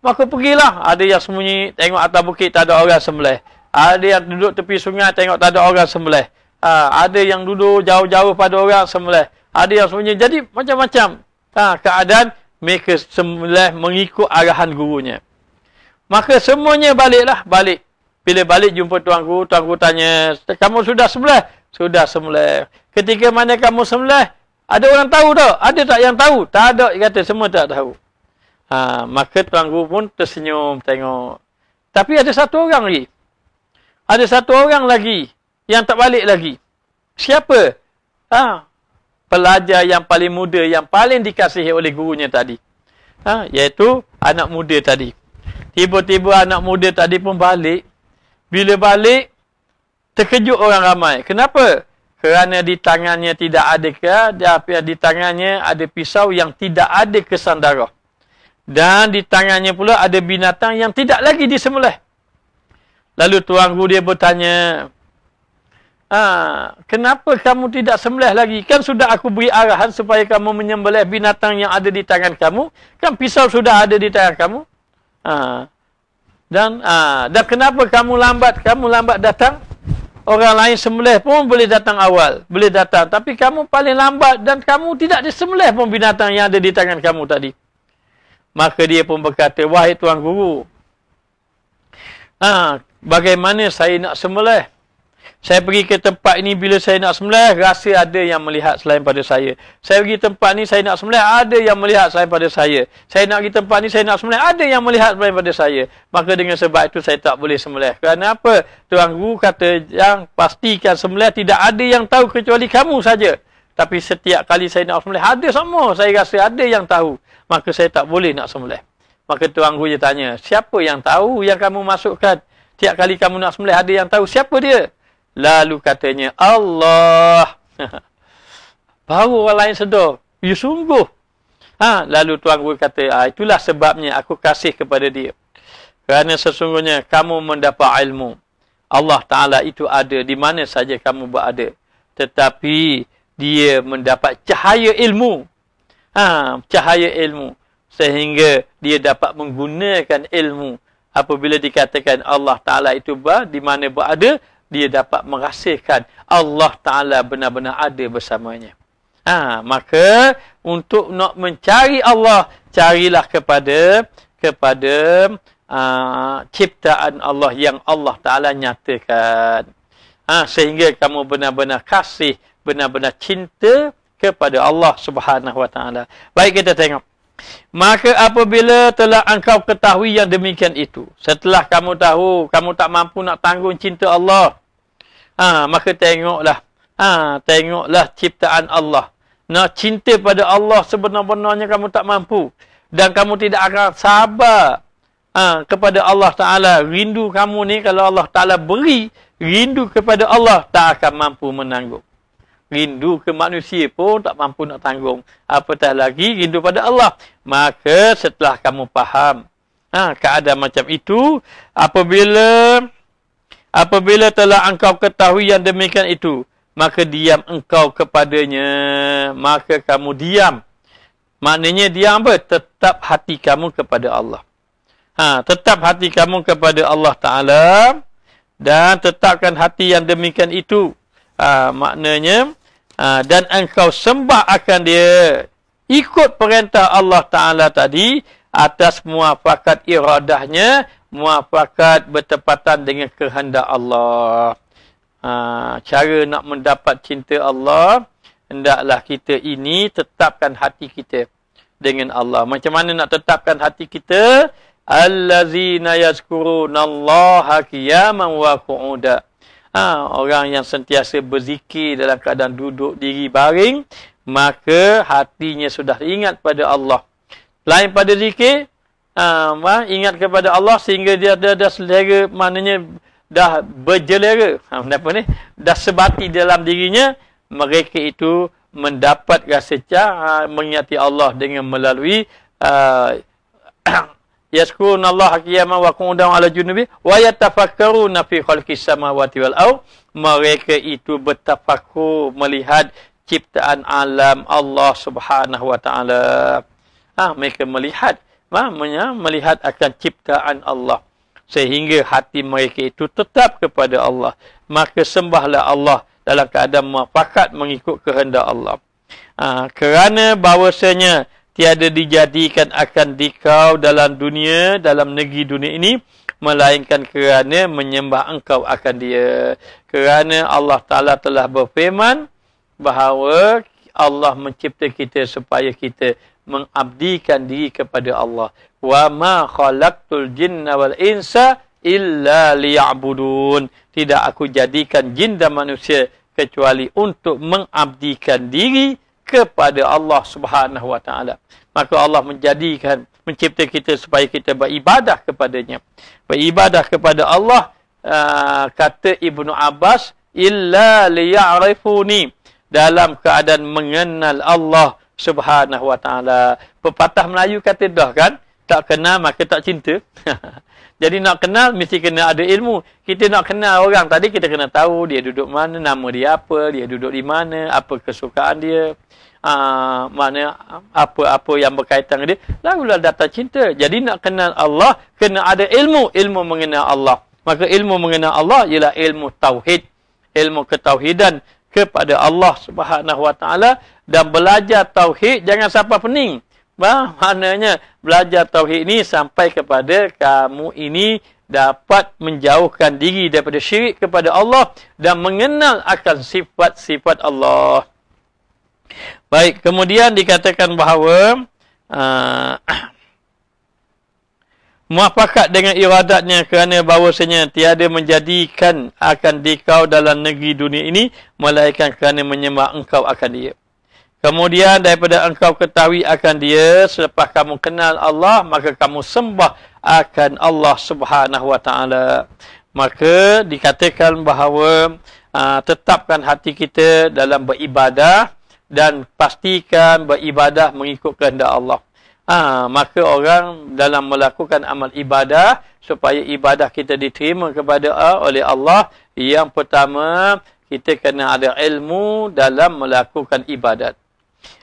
Maka pergilah. Ada yang sembunyi, tengok atas bukit tak ada orang sembelih. Ada yang duduk tepi sungai, tengok tak ada orang sembelih. Ada yang duduk jauh-jauh pada orang sembelih. Ada yang sembunyi. Jadi macam-macam keadaan mereka sembelih mengikut arahan gurunya. Maka semuanya balik. Bila balik jumpa tuan guru tanya, kamu sudah sembelih? Sudah sembelih. Ketika mana kamu sembelih, ada orang tahu tak? Ada tak yang tahu? Tak ada, dia kata semua tak tahu. Maka tuan guru pun tersenyum tengok. Tapi ada satu orang lagi. Ada satu orang lagi yang tak balik lagi. Siapa? Pelajar yang paling muda, yang paling dikasihi oleh gurunya tadi. Iaitu anak muda tadi. Tiba-tiba anak muda tadi pun balik. Bila balik, terkejut orang ramai. Kenapa? Kerana di tangannya tidak ada di tangannya ada pisau yang tidak ada kesan darah. Dan di tangannya pula ada binatang yang tidak lagi disembelih. Lalu tuan guru dia bertanya, kenapa kamu tidak sembelih lagi? Kan sudah aku beri arahan supaya kamu menyembelih binatang yang ada di tangan kamu. Kan pisau sudah ada di tangan kamu. Dan kenapa kamu lambat datang? orang lain sembelih pun boleh datang awal, boleh datang. Tapi kamu paling lambat dan kamu tidak disembelih pun binatang yang ada di tangan kamu tadi. Maka dia pun berkata, wahai Tuan Guru, bagaimana saya nak sembelih? Saya pergi ke tempat ini, bila saya nak sembelih, rasa ada yang melihat selain pada saya. Saya pergi tempat ni, saya nak sembelih, ada yang melihat selain pada saya. Saya nak pergi tempat ni, saya nak sembelih, ada yang melihat selain pada saya. Maka dengan sebab itu, saya tak boleh sembelih. Kerana apa? Tuan Guru kata, yang pastikan sembelih tidak ada yang tahu kecuali kamu saja. Tapi setiap kali saya nak sembelih, ada semua. Saya rasa ada yang tahu. Maka saya tak boleh nak sembelih. Maka Tuan Guru dia tanya, siapa yang tahu yang kamu masukkan? Tiap kali kamu nak sembelih, ada yang tahu. Siapa dia? Lalu katanya, Allah. Baru orang lain sedar. Ya sungguh. Lalu Tuan Guru kata, itulah sebabnya aku kasih kepada dia. Kerana sesungguhnya kamu mendapat ilmu. Allah Ta'ala itu ada di mana saja kamu berada. Tetapi dia mendapat cahaya ilmu. Cahaya ilmu. Sehingga dia dapat menggunakan ilmu. Apabila dikatakan Allah Ta'ala itu di mana berada, dia dapat merasakan Allah Ta'ala benar-benar ada bersamanya. Maka untuk nak mencari Allah, carilah kepada ciptaan Allah yang Allah Ta'ala nyatakan. Sehingga kamu benar-benar kasih, benar-benar cinta kepada Allah Subhanahu Wa Ta'ala. Baik, kita tengok. Maka apabila telah engkau ketahui yang demikian itu, setelah kamu tahu, kamu tak mampu nak tanggung cinta Allah, maka tengoklah ciptaan Allah. Nak cinta pada Allah sebenar-benarnya kamu tak mampu. Dan kamu tidak akan sabar kepada Allah Ta'ala. Rindu kamu ni kalau Allah Ta'ala beri, rindu kepada Allah tak akan mampu menanggung. Rindu ke manusia pun tak mampu nak tanggung. Apatah lagi rindu pada Allah. Maka setelah kamu faham keadaan macam itu, apabila telah engkau ketahui yang demikian itu, maka diam engkau kepadanya. Maka kamu diam. Maknanya diam apa? Tetap hati kamu kepada Allah. Tetap hati kamu kepada Allah Ta'ala. Dan tetapkan hati yang demikian itu. Maknanya, dan engkau sembah akan dia. Ikut perintah Allah Ta'ala tadi, atas muafakat iradahnya, muafakat bertepatan dengan kehendak Allah. Cara nak mendapat cinta Allah, hendaklah kita ini tetapkan hati kita dengan Allah. Macam mana nak tetapkan hati kita? Allazina yazkurunallaha qiyaman wa qu'uda. Orang yang sentiasa berzikir dalam keadaan duduk diri baring, maka hatinya sudah ingat pada Allah. Lain pada zikir, ingat kepada Allah sehingga dia dah selera, maknanya dah berjelera. Dah sebati dalam dirinya, mereka itu mendapat rasa mengingati Allah dengan melalui yazkurunallaha qiyaman wa qu'udan ala junubi wa yatafakkaruna fi khalqis samawati wal ardh. Mereka itu bertafakur melihat ciptaan alam Allah Subhanahu Wa Ta'ala. Mereka melihat akan ciptaan Allah sehingga hati mereka itu tetap kepada Allah. Maka sembahlah Allah dalam keadaan muafakat mengikut kehendak Allah. Kerana bahawasanya tiada dijadikan akan dikau dalam dunia, dalam negeri dunia ini, melainkan kerana menyembah engkau akan dia. Kerana Allah Ta'ala telah berfirman bahawa Allah mencipta kita supaya kita mengabdikan diri kepada Allah. Wa ma khalaqtul jinna wal insa illa liya'budun. Tidak aku jadikan jin dan manusia kecuali untuk mengabdikan diri kepada Allah Subhanahu Wa Ta'ala. Maka Allah mencipta kita supaya kita beribadah kepadanya. Beribadah kepada Allah, kata Ibnu Abbas, illa liya'rifuni, dalam keadaan mengenal Allah Subhanahu Wa Ta'ala. Pepatah Melayu kata dah kan, tak kenal maka tak cinta. Jadi nak kenal mesti kena ada ilmu. Kita nak kenal orang tadi, kita kena tahu dia duduk mana, nama dia apa, dia duduk di mana, apa kesukaan dia, mana apa-apa yang berkaitan dengan dia, lalulah datang cinta. Jadi nak kenal Allah kena ada ilmu mengenal Allah. Maka ilmu mengenal Allah ialah ilmu tauhid. ilmu ketauhidan kepada Allah Subhanahu Wa Taala, dan belajar tauhid jangan sampai pening. Maknanya belajar tauhid ini sampai kepada kamu ini dapat menjauhkan diri daripada syirik kepada Allah dan mengenal akan sifat-sifat Allah. Baik, kemudian dikatakan bahawa muafakat dengan iradatnya kerana bahawasanya tiada menjadikan akan dikau dalam negeri dunia ini melainkan kerana menyembah engkau akan dia. Kemudian daripada engkau ketahui akan dia, selepas kamu kenal Allah, maka kamu sembah akan Allah Subhanahu Wa Taala. Maka dikatakan bahawa tetapkan hati kita dalam beribadah dan pastikan beribadah mengikut kehendak Allah. Maka orang dalam melakukan amal ibadah, supaya ibadah kita diterima oleh Allah, yang pertama kita kena ada ilmu dalam melakukan ibadat.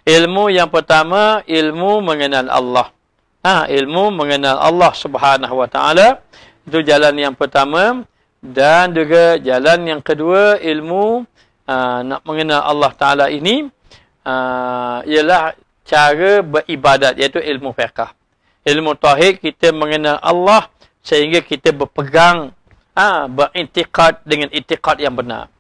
Ilmu yang pertama, ilmu mengenal Allah. Ilmu mengenal Allah Subhanahu Wa Taala, itu jalan yang pertama. Dan juga jalan yang kedua, ilmu nak mengenal Allah Taala ini ialah cara beribadat, iaitu ilmu fiqh. Ilmu tauhid, kita mengenal Allah sehingga kita berpegang, berintikad dengan itikad yang benar.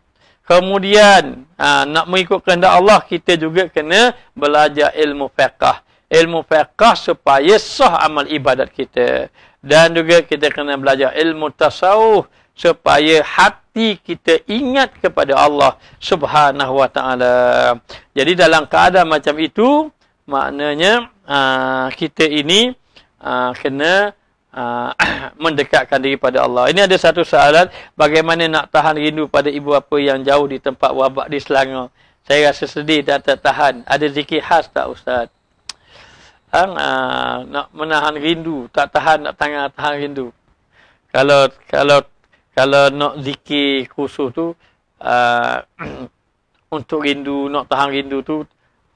Kemudian nak mengikut kehendak Allah, kita juga kena belajar ilmu fiqh. Ilmu fiqh supaya sah amal ibadat kita. Dan juga kita kena belajar ilmu tasawuf supaya hati kita ingat kepada Allah Subhanahu Wa Taala. Jadi dalam keadaan macam itu, maknanya kita ini kena mendekatkan diri pada Allah. Ini ada satu soalan, bagaimana nak tahan rindu pada ibu bapa yang jauh di tempat wabak di Selangor? Saya rasa sedih dan tak tahan. Ada zikir khas tak Ustaz? Nak menahan rindu, tak tahan, nak tahan rindu. Kalau nak zikir khusus tu, untuk rindu, nak tahan rindu tu,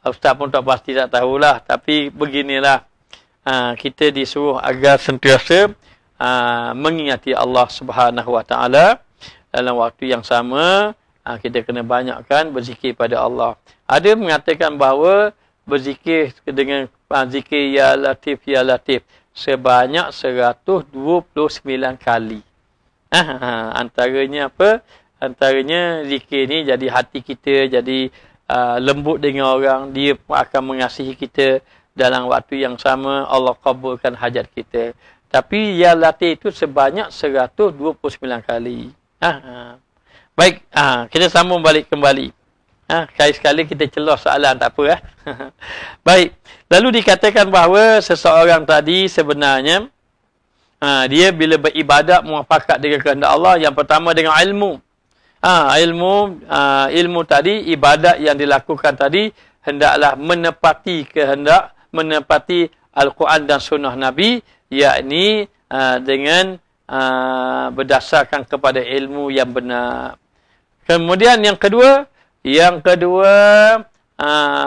Ustaz pun tak pasti, tak tahulah. Tapi beginilah, kita disuruh agar sentiasa mengingati Allah Subhanahu Wa Taala. Dalam waktu yang sama, kita kena banyakkan berzikir pada Allah. Ada mengatakan bahawa berzikir dengan zikir Ya Latif, Ya Latif sebanyak 129 kali. Antaranya apa? Antaranya zikir ni jadi hati kita jadi lembut dengan orang, dia pun akan mengasihi kita. Dalam waktu yang sama Allah kabulkan hajat kita. Tapi Ya Latif itu sebanyak 129 kali. Baik, kita sambung balik kembali. Sekali-sekali kita celah soalan, tak apa. Baik, lalu dikatakan bahawa seseorang tadi sebenarnya dia bila beribadat muafakat dengan kehendak Allah, yang pertama dengan ilmu. Ilmu tadi, ibadat yang dilakukan tadi hendaklah menepati kehendak, menepati Al-Quran dan Sunnah Nabi, yakni dengan berdasarkan kepada ilmu yang benar. Kemudian yang kedua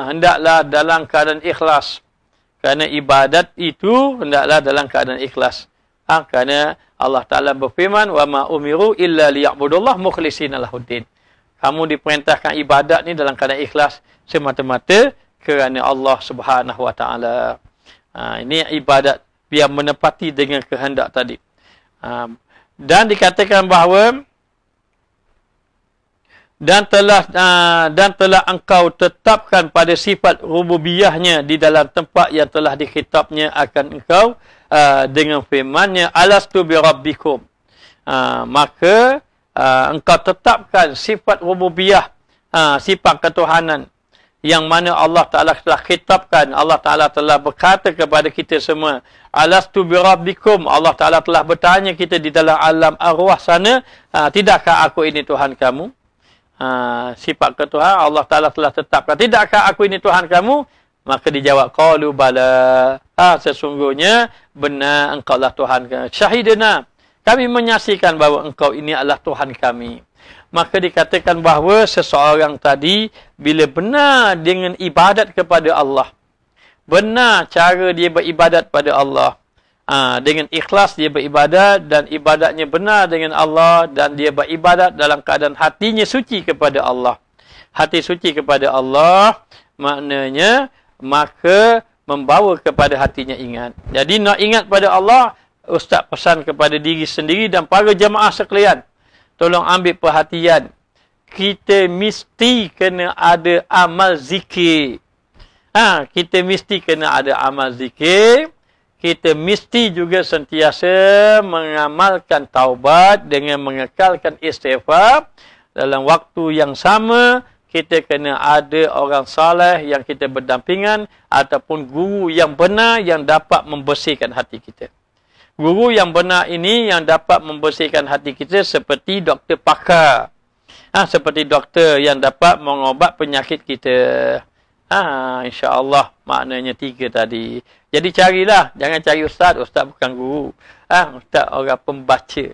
hendaklah dalam keadaan ikhlas. Kerana ibadat itu hendaklah dalam keadaan ikhlas. Kerana Allah Ta'ala berfirman, وَمَا أُمِرُوا إِلَّا لِيَعْبُدُوا اللَّهَ مُخْلِصِينَ لَهُ الدِّينَ. Kamu diperintahkan ibadat ni dalam keadaan ikhlas semata-mata kerana Allah Subhanahu Wa Taala. Ini ibadat biar menepati dengan kehendak tadi. Dan dikatakan bahawa dan telah engkau tetapkan pada sifat rububiyahnya di dalam tempat yang telah dikhitabnya akan engkau dengan firman-Nya alastu bi rabbikum. Maka engkau tetapkan sifat rububiyah, sifat ketuhanan yang mana Allah Ta'ala telah khitabkan. Allah Ta'ala telah berkata kepada kita semua, alastu bi rabbikum. Allah Ta'ala telah bertanya kita di dalam alam arwah sana, tidakkah aku ini Tuhan kamu? Sifat ketuhanan Allah Ta'ala telah tetapkan, tidakkah aku ini Tuhan kamu? Maka dijawab, qalu bala, sesungguhnya benar engkau lah Tuhan kami. Syahidana, kami menyaksikan bahawa engkau ini adalah Tuhan kami. Maka dikatakan bahawa seseorang tadi bila benar dengan ibadat kepada Allah, benar cara dia beribadat pada Allah, Dengan ikhlas dia beribadat dan ibadatnya benar dengan Allah dan dia beribadat dalam keadaan hatinya suci kepada Allah. Hati suci kepada Allah maknanya maka membawa kepada hatinya ingat. Jadi nak ingat pada Allah, Ustaz pesan kepada diri sendiri dan para jemaah sekalian, tolong ambil perhatian. Kita mesti kena ada amal zikir. Kita mesti kena ada amal zikir. Kita mesti juga sentiasa mengamalkan taubat dengan mengekalkan istighfar. Dalam waktu yang sama, kita kena ada orang saleh yang kita berdampingan ataupun guru yang benar yang dapat membersihkan hati kita. Guru yang benar ini yang dapat membersihkan hati kita seperti doktor pakar. Seperti doktor yang dapat mengobat penyakit kita. InsyaAllah maknanya 3 tadi. Jadi carilah. Jangan cari ustaz. Ustaz bukan guru. Ustaz orang pembaca.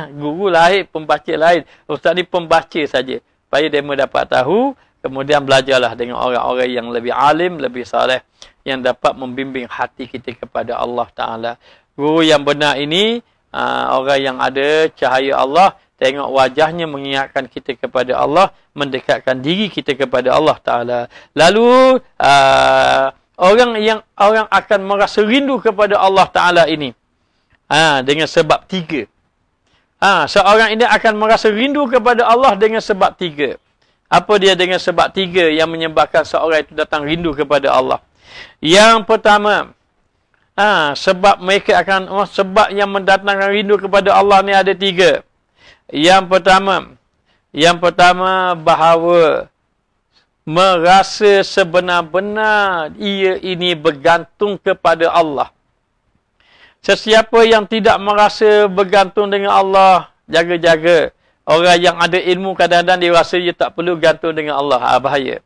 Guru lain, pembaca lain. Ustaz ni pembaca saja. Supaya dia dapat tahu. Kemudian belajarlah dengan orang-orang yang lebih alim, lebih saleh. Yang dapat membimbing hati kita kepada Allah Ta'ala. Guru yang benar ini, orang yang ada cahaya Allah. Tengok wajahnya mengingatkan kita kepada Allah. Mendekatkan diri kita kepada Allah Ta'ala. Lalu, orang akan merasa rindu kepada Allah Ta'ala ini. Dengan sebab 3. Seorang ini akan merasa rindu kepada Allah dengan sebab 3. Apa dia dengan sebab 3 yang menyebabkan seorang itu datang rindu kepada Allah? Yang pertama, sebab mereka akan, sebab yang mendatangkan rindu kepada Allah ni ada 3. Yang pertama bahawa merasa sebenar-benar ia ini bergantung kepada Allah. Sesiapa yang tidak merasa bergantung dengan Allah, jaga-jaga. Orang yang ada ilmu kadang-kadang dia rasa dia tak perlu gantung dengan Allah. Bahaya.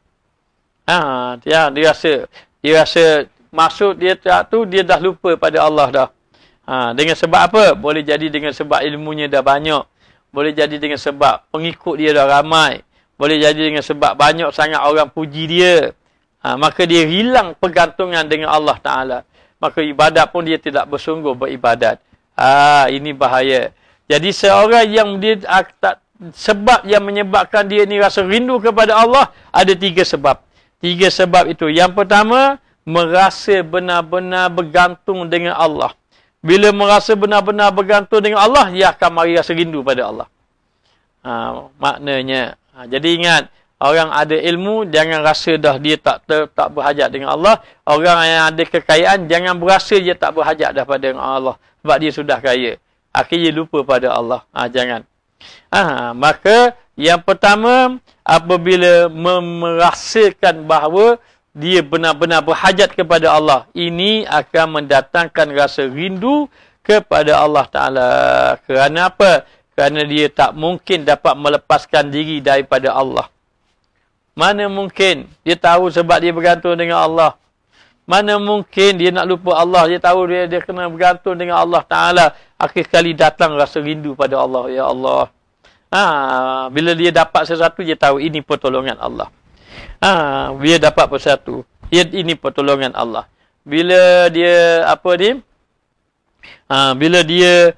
Dia rasa maksud dia tu dia dah lupa pada Allah dah. Dengan sebab apa? Boleh jadi dengan sebab ilmunya dah banyak. Boleh jadi dengan sebab pengikut dia dah ramai. Boleh jadi dengan sebab banyak sangat orang puji dia. Maka dia hilang pergantungan dengan Allah Ta'ala. Maka ibadat pun dia tidak bersungguh beribadat. Ini bahaya. Jadi seorang yang dia sebab yang menyebabkan dia ni rasa rindu kepada Allah, ada 3 sebab. 3 sebab itu. Yang pertama, merasa benar-benar bergantung dengan Allah. Bila merasa benar-benar bergantung dengan Allah, dia akan mari rasa rindu pada Allah. Maknanya. Jadi ingat, orang ada ilmu, jangan rasa dah dia tak berhajat dengan Allah. Orang yang ada kekayaan, jangan berasa dia tak berhajat dah pada Allah. Sebab dia sudah kaya. Akhirnya lupa pada Allah. Jangan. Maka, yang pertama, apabila merasakan bahawa dia benar-benar berhajat kepada Allah, ini akan mendatangkan rasa rindu kepada Allah Ta'ala. Kerana apa? Kerana dia tak mungkin dapat melepaskan diri daripada Allah. Mana mungkin dia tahu sebab dia bergantung dengan Allah. Mana mungkin dia nak lupa Allah. Dia tahu dia kena bergantung dengan Allah Ta'ala. Akhir sekali datang rasa rindu pada Allah. Ya Allah. Bila dia dapat sesuatu, dia tahu ini pertolongan Allah. Dia dapat persatu. Ini pertolongan Allah. Bila dia bila dia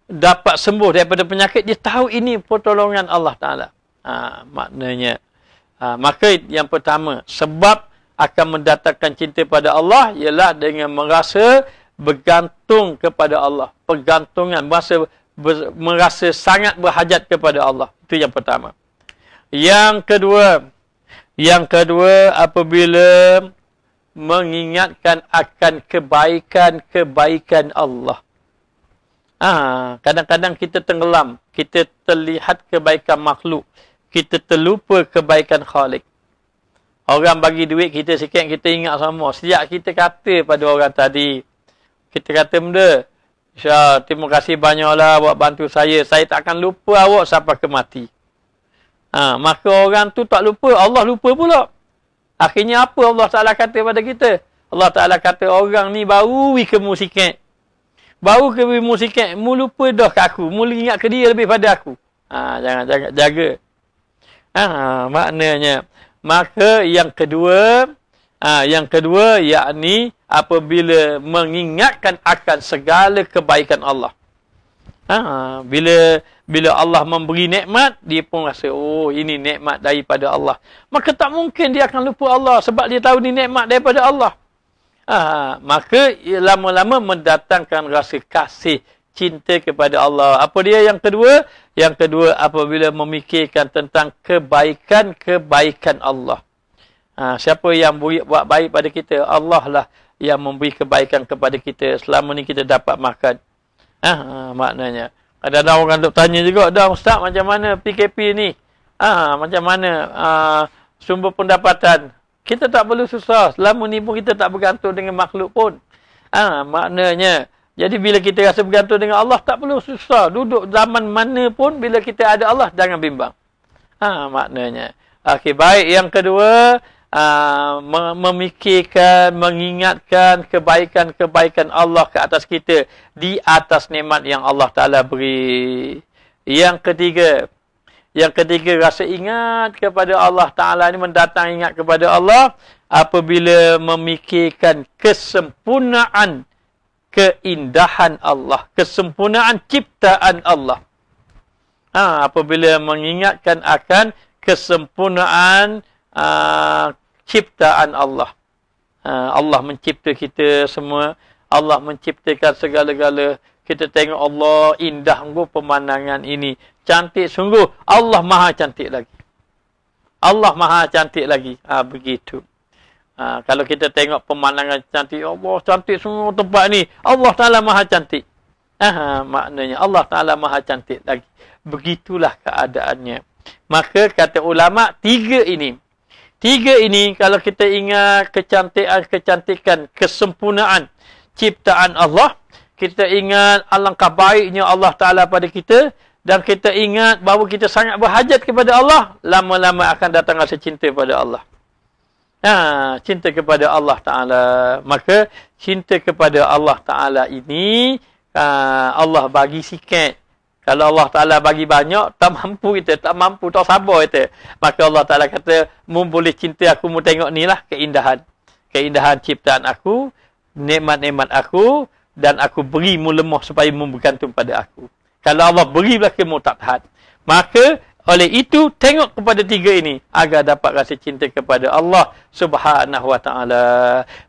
dapat sembuh daripada penyakit, dia tahu ini pertolongan Allah Ta'ala. Maknanya maka yang pertama, sebab akan mendatangkan cinta pada Allah ialah dengan merasa bergantung kepada Allah. Pergantungan, merasa sangat berhajat kepada Allah. Itu yang pertama. Yang kedua apabila mengingatkan akan kebaikan Allah. Kadang-kadang kita tenggelam, kita terlihat kebaikan makhluk, kita terlupa kebaikan Khalik. Orang bagi duit kita sikit, kita ingat semua. Sejak kita kata pada orang tadi, kita kata benda, Syah, terima kasih banyaklah buat bantu saya tak akan lupa awak sampai ke mati. Maka orang tu tak lupa, Allah lupa pula. Akhirnya apa Allah Ta'ala kata pada kita? Allah Ta'ala kata, orang ni baru ke musiket. Baru ke musiket, mu lupa dah ke aku. Mu ingat ke dia lebih pada aku. Jangan jaga. Maknanya, maka yang kedua yakni apabila mengingatkan akan segala kebaikan Allah. Bila Allah memberi nikmat, dia pun rasa, oh ini nikmat daripada Allah. Maka tak mungkin dia akan lupa Allah sebab dia tahu ni nikmat daripada Allah. Maka lama-lama mendatangkan rasa kasih, cinta kepada Allah. Apa dia yang kedua? Yang kedua, apabila memikirkan tentang kebaikan-kebaikan Allah. Siapa yang buat baik pada kita? Allah lah yang memberi kebaikan kepada kita. Selama ni kita dapat makan. Maknanya. Ada orang duk tanya juga, dah Ustaz macam mana PKP ni? Macam mana sumber pendapatan? Kita tak perlu susah. Selama ni pun kita tak bergantung dengan makhluk pun. Maknanya, jadi bila kita rasa bergantung dengan Allah, tak perlu susah. Duduk zaman mana pun, bila kita ada Allah, jangan bimbang. Maknanya. Okey, baik. Yang kedua, memikirkan, mengingatkan kebaikan-kebaikan Allah ke atas kita di atas nikmat yang Allah Ta'ala beri. Yang ketiga, rasa ingat kepada Allah Ta'ala ni, mendatang ingat kepada Allah apabila memikirkan kesempurnaan keindahan Allah, kesempurnaan ciptaan Allah. Apabila mengingatkan akan kesempurnaan ciptaan Allah. Allah mencipta kita semua. Allah menciptakan segala-gala. Kita tengok Allah, indah sungguh pemandangan ini. Cantik sungguh. Allah maha cantik lagi. Allah maha cantik lagi. Begitu. Kalau kita tengok pemandangan cantik, Allah cantik semua tempat ni. Allah Ta'ala maha cantik. Maknanya Allah Ta'ala maha cantik lagi. Begitulah keadaannya. Maka kata ulama, tiga ini kalau kita ingat kecantikan, kesempurnaan ciptaan Allah, kita ingat alangkah baiknya Allah Ta'ala pada kita, dan kita ingat bahawa kita sangat berhajat kepada Allah, lama-lama akan datang rasa cinta pada Allah. Cinta kepada Allah Ta'ala. Maka cinta kepada Allah Ta'ala ini, Allah bagi sikit. Kalau Allah Ta'ala bagi banyak, tak mampu kita, tak sabar kita. Maka Allah Ta'ala kata, mu boleh cinta aku, mu tengok ni lah keindahan. Keindahan ciptaan aku, nikmat-nikmat aku, dan aku beri mu lemah supaya mu bergantung pada aku. Kalau Allah beri belakang mu tak tahan. Maka, oleh itu, tengok kepada tiga ini, agar dapat rasa cinta kepada Allah Subhanahu Wa Ta'ala.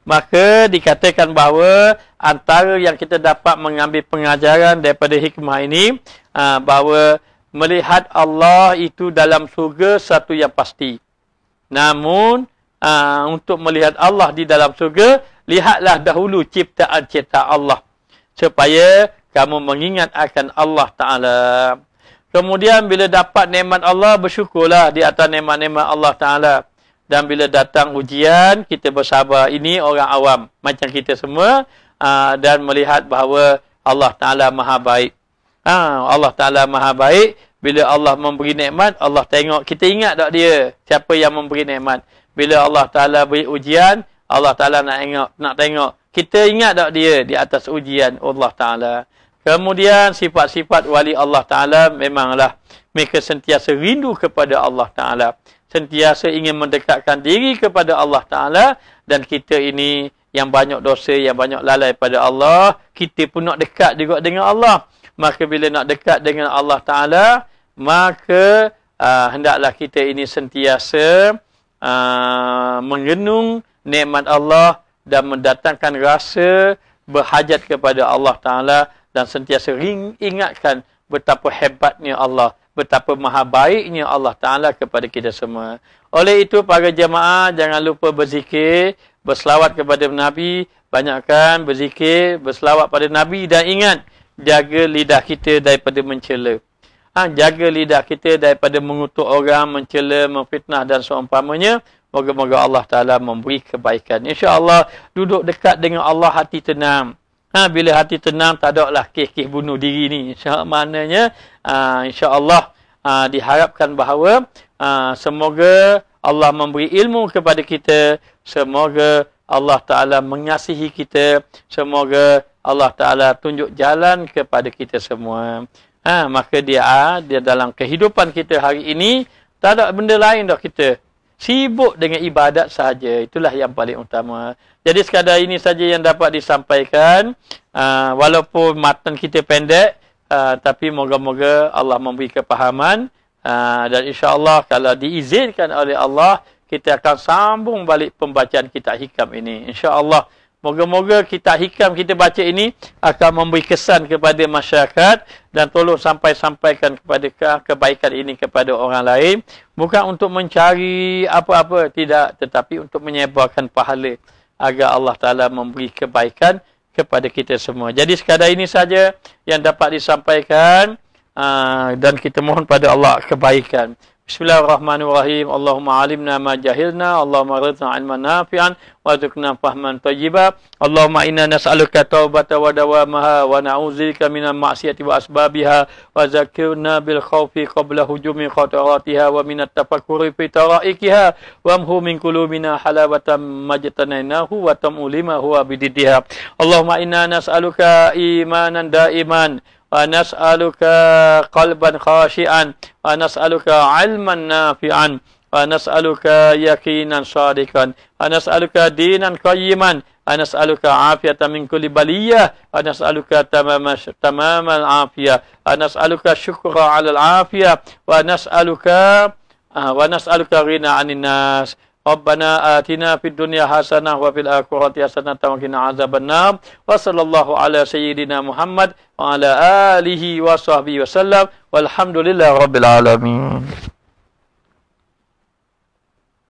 Maka, dikatakan bahawa, antara yang kita dapat mengambil pengajaran daripada hikmah ini, bahawa melihat Allah itu dalam surga satu yang pasti. Namun, untuk melihat Allah di dalam surga, lihatlah dahulu ciptaan-ciptaan Allah. Supaya kamu mengingat akan Allah Ta'ala. Kemudian, bila dapat nikmat Allah, bersyukurlah di atas nikmat-nikmat Allah Ta'ala. Dan bila datang ujian, kita bersabar. Ini orang awam, macam kita semua. Dan melihat bahawa Allah Ta'ala maha baik. Allah Ta'ala maha baik. Bila Allah memberi nikmat, Allah tengok. Kita ingat tak dia? Siapa yang memberi nikmat? Bila Allah Ta'ala beri ujian, Allah Ta'ala nak tengok. Kita ingat tak dia di atas ujian Allah Ta'ala? Kemudian sifat-sifat wali Allah Ta'ala memanglah mereka sentiasa rindu kepada Allah Ta'ala. Sentiasa ingin mendekatkan diri kepada Allah Ta'ala. Dan kita ini yang banyak dosa, yang banyak lalai pada Allah, kita pun nak dekat juga dengan Allah. Maka bila nak dekat dengan Allah Ta'ala, maka hendaklah kita ini sentiasa mengenung nikmat Allah dan mendatangkan rasa berhajat kepada Allah Ta'ala. Dan sentiasa ingatkan betapa hebatnya Allah, betapa maha baiknya Allah Ta'ala kepada kita semua. Oleh itu, para jemaah, jangan lupa berzikir, berselawat kepada Nabi, banyakkan berzikir, berselawat pada Nabi, dan ingat, jaga lidah kita daripada mencela. Jaga lidah kita daripada mengutuk orang, mencela, memfitnah dan seumpamanya. Moga-moga Allah Ta'ala memberi kebaikan. InsyaAllah, duduk dekat dengan Allah, hati tenang. Bila hati tenang, tak ada lah kes-kes bunuh diri ni. Maknanya, insyaAllah, diharapkan bahawa semoga Allah memberi ilmu kepada kita. Semoga Allah Ta'ala mengasihi kita. Semoga Allah Ta'ala tunjuk jalan kepada kita semua. Maka dia dalam kehidupan kita hari ini, tak ada benda lain dah kita. sibuk dengan ibadat sahaja. Itulah yang paling utama. Jadi sekadar ini saja yang dapat disampaikan. Walaupun matan kita pendek, tapi moga-moga Allah memberi kepahaman. Dan insya-Allah kalau diizinkan oleh Allah, kita akan sambung balik pembacaan kitab hikam ini. Insya-Allah. Moga-moga kitab hikam kita baca ini akan memberi kesan kepada masyarakat dan tolong sampaikan kepada kebaikan ini kepada orang lain. Bukan untuk mencari apa-apa, tidak. Tetapi untuk menyebarkan pahala agar Allah Ta'ala memberi kebaikan kepada kita semua. Jadi sekadar ini saja yang dapat disampaikan dan kita mohon pada Allah kebaikan. Bismillahirrahmanirrahim. Allahumma alimna ma jahilna, Allahumma rizna ilman nafi'an, wa zukna fahman tayyiba. Allahumma inna nas'aluka taubata wa dawamaha, wa na'udzika minal ma'siyati wa asbabiha, wa zakirna bil khawfi qabla hujumi khataratiha, wa minat tafakkuri fi taraikiha, wa amhu min qulubina halawatan majtanainahu, wa tam'ulima huwa bididdiha. Allahumma inna nas'aluka imanan daiman, wa nas'aluka qalban khashi'an, wa nas'aluka 'ilman nafi'an, wa nas'aluka yaqinan shadiqan, wa nas'aluka dinan qayyiman, wa nas'aluka 'afiyatan min kulli baliyah, wa nas'aluka tamamal 'afiyah, wa nas'aluka syukra 'alal 'afiyah, wa nas'aluka ghina 'anil nas. Rabbana atina fid dunya hasanah wa fil akhirati hasanah wa qina azabannar. Wa sallallahu ala sayyidina Muhammad wa ala alihi wa sahbihi wasallam. Walhamdulillahirabbil alamin.